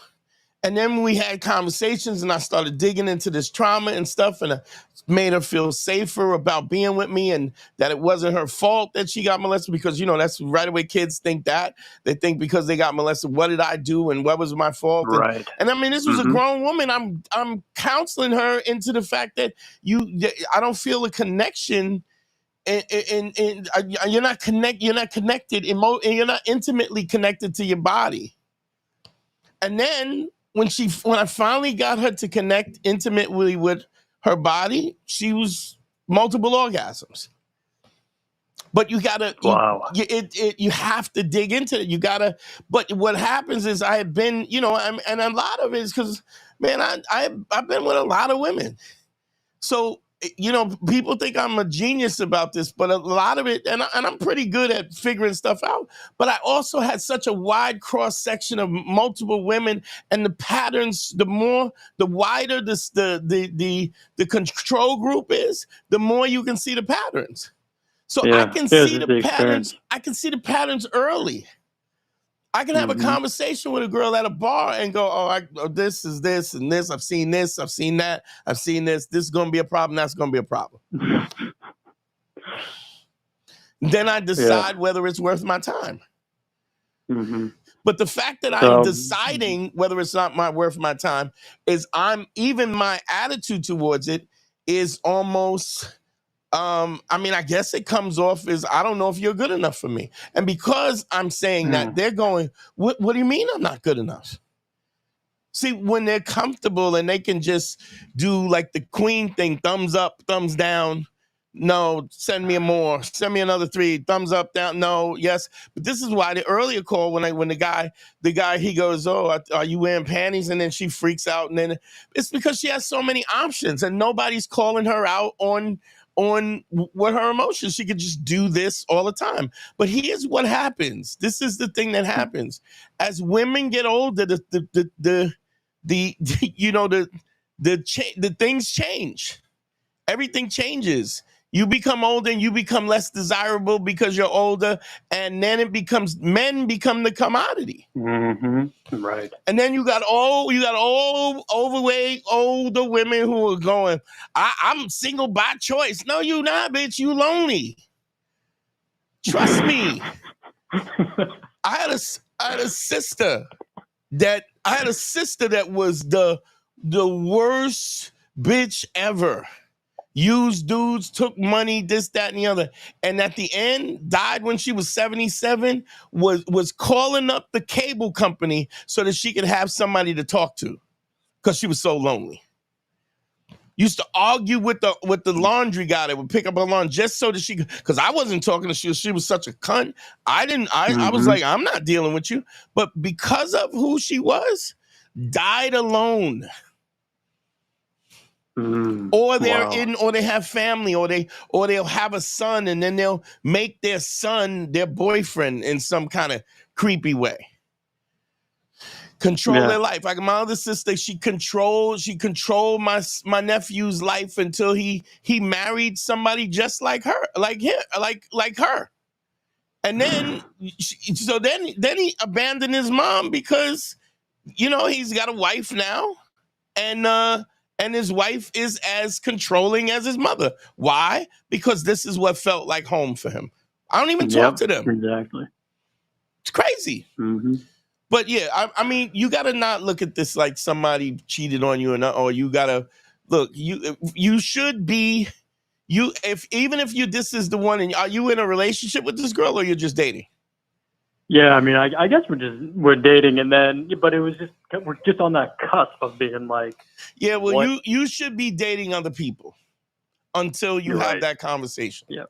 And then we had conversations and I started digging into this trauma and stuff, and I made her feel safer about being with me and that it wasn't her fault that she got molested, because, that's right away kids think that. They think because they got molested, what did I do and what was my fault?
Right.
And I mean, this was a grown woman. I'm counseling her into the fact that I don't feel a connection and you're not connected, you're not intimately connected to your body. And then when I finally got her to connect intimately with her body, she was multiple orgasms. But you gotta, you have to dig into it. But what happens is I have been, and a lot of it is because, man, I've been with a lot of women. So, people think I'm a genius about this, but a lot of it, and I'm pretty good at figuring stuff out, but I also had such a wide cross section of multiple women, and the patterns, the wider the control group is, the more you can see the patterns. So I can see the patterns. I can see the patterns early. I can have a conversation with a girl at a bar and go, this is this and this. I've seen this. I've seen that. I've seen this. This is going to be a problem. That's going to be a problem. Then I decide whether it's worth my time. But the fact that I'm deciding whether it's not worth my time is even my attitude towards it is almost... I guess it comes off as, I don't know if you're good enough for me. And because I'm saying that, they're going, what do you mean I'm not good enough? See, when they're comfortable and they can just do like the queen thing, thumbs up, thumbs down, no, send me more, send me another 3, thumbs up, down, no, yes. But this is why the earlier call, when the guy, he goes, are you wearing panties? And then she freaks out. And then it's because she has so many options and nobody's calling her out on what her emotions. She could just do this all the time. But here's what happens. This is the thing that happens. As women get older, the things change. Everything changes. You become older and you become less desirable because you're older, and then men become the commodity.
Right.
And then you got old, overweight, older women who are going, I'm single by choice. No, you not, bitch. You lonely. Trust me. I had a sister that was the worst bitch ever. Used dudes, took money, this, that, and the other. And at the end, died when she was 77, was calling up the cable company so that she could have somebody to talk to because she was so lonely. Used to argue with the laundry guy that would pick up her laundry just so that because I wasn't talking to she was such a cunt. I was like, I'm not dealing with you. But because of who she was, died alone. Or they're
Wow.
or they have family, or they'll have a son, and then they'll make their son their boyfriend in some kind of creepy way. Control their life. Like my other sister, she controlled my nephew's life until he married somebody just like her, like her. And then then he abandoned his mom because he's got a wife now, and his wife is as controlling as his mother. Why? Because this is what felt like home for him. I don't even talk to them.
Exactly.
It's crazy.
Mm-hmm.
But yeah, I mean, you got to not look at this like somebody cheated on you, or you got to look. You should be even if this is the one, and are you in a relationship with this girl, or you're just dating?
Yeah, I mean, I guess we're dating, and then, but it was we're just on that cusp of being like.
Yeah, well, you should be dating other people until you have that conversation.
Yeah.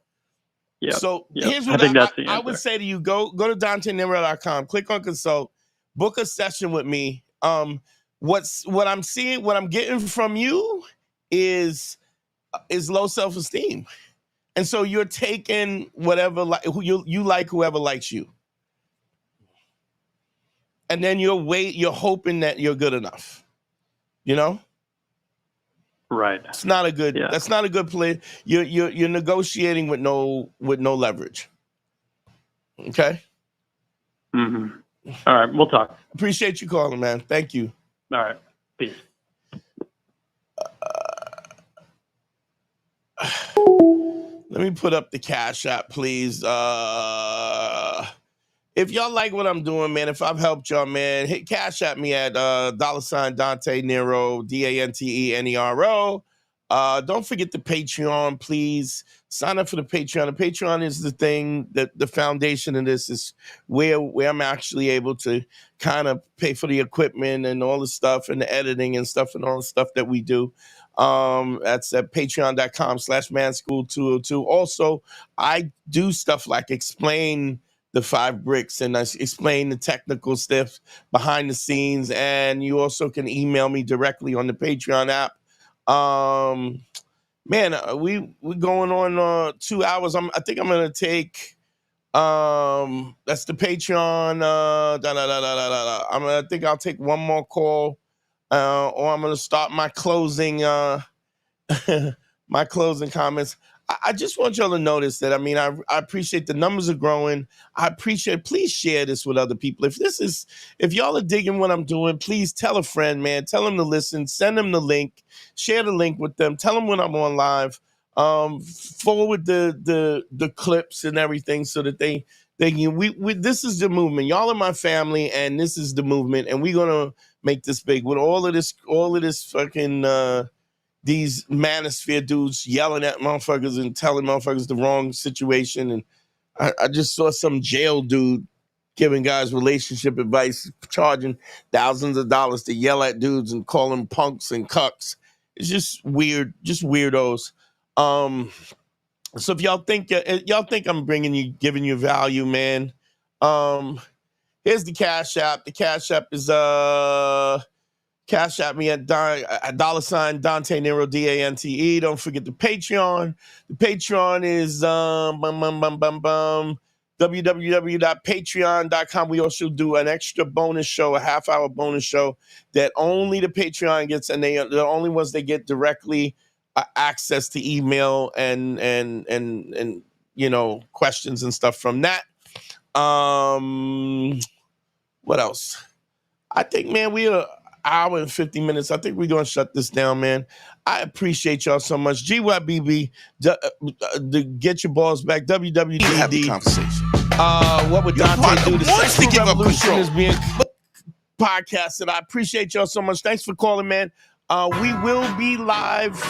Yeah.
So
Yep.
here's what I would say to you: go to DanteNero.com, click on consult, book a session with me. What I'm seeing, what I'm getting from you is low self-esteem, and so you're taking whatever who you like, whoever likes you. And then you're hoping that you're good enough,
Right.
It's not a good. Yeah. That's not a good play. You're negotiating with no leverage. Okay.
Mm-hmm. All right, we'll talk.
Appreciate you calling, man. Thank you.
All right. Peace.
Let me put up the Cash App, please. If y'all like what I'm doing, man, if I've helped y'all, man, hit Cash at me at $ Dante Nero, DanteNero. Don't forget the Patreon, please. Sign up for the Patreon. The Patreon is the thing that the foundation of this is where I'm actually able to kind of pay for the equipment and all the stuff and the editing and stuff and all the stuff that we do. That's at patreon.com/manschool202. Also, I do stuff like explain the 5 bricks, and I explain the technical stuff behind the scenes. And you also can email me directly on the Patreon app. Man, we're going on 2 hours. I think I'm gonna take that's the Patreon. I think I'll take one more call, or I'm gonna start my closing my closing comments. I just want y'all to notice that, I mean, I appreciate the numbers are growing. I appreciate, please share this with other people. If y'all are digging what I'm doing, please tell a friend, man. Tell them to listen, send them the link, share the link with them, tell them when I'm on live, forward the clips and everything so that they can, this is the movement. Y'all are my family, and this is the movement, and we're going to make this big with all of this fucking, these manosphere dudes yelling at motherfuckers and telling motherfuckers the wrong situation. And I just saw some jail dude giving guys relationship advice, charging thousands of dollars to yell at dudes and call them punks and cucks. It's just weird, just weirdos. So if y'all think I'm giving you value, man, here's the Cash App. The Cash App is Cash at me at $ Dante Nero, DANTE. Don't forget the Patreon. The Patreon is www.patreon.com. We also do an extra bonus show, a half-hour bonus show that only the Patreon gets, and they're the only ones that get directly access to email and questions and stuff from that. What else? I think, man, we are hour and 50 minutes. I think we're going to shut this down, man. I appreciate y'all so much. GYBB, get your balls back. WWDD.
Have a conversation.
What would Dante do? The
Sexual
Sexual Revolution
control
is being podcasted. I appreciate y'all so much. Thanks for calling, man. We will be live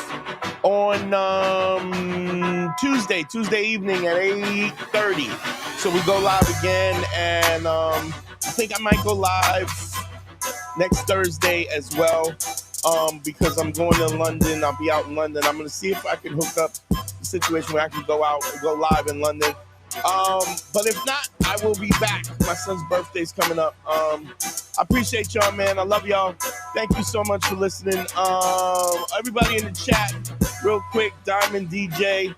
on Tuesday evening at 8:30. So we go live again, and I think I might go live next Thursday as well, because I'm going to London. I'll be out in London. I'm going to see if I can hook up the situation where I can go live in London. But if not, I will be back. My son's birthday's coming up. I appreciate y'all, man. I love y'all. Thank you so much for listening. Everybody in the chat, real quick, Diamond DJ.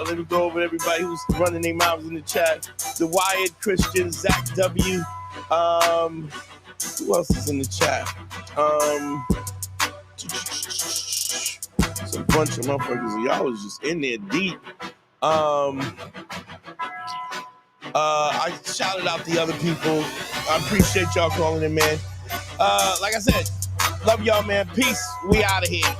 Let me go over everybody who's running their mouths in the chat. The Wyatt Christian, Zach W. Who else is in the chat? It's a bunch of motherfuckers. Y'all was just in there deep. I shouted out the other people. I appreciate y'all calling in, man. Like I said, love y'all, man. Peace. We out of here.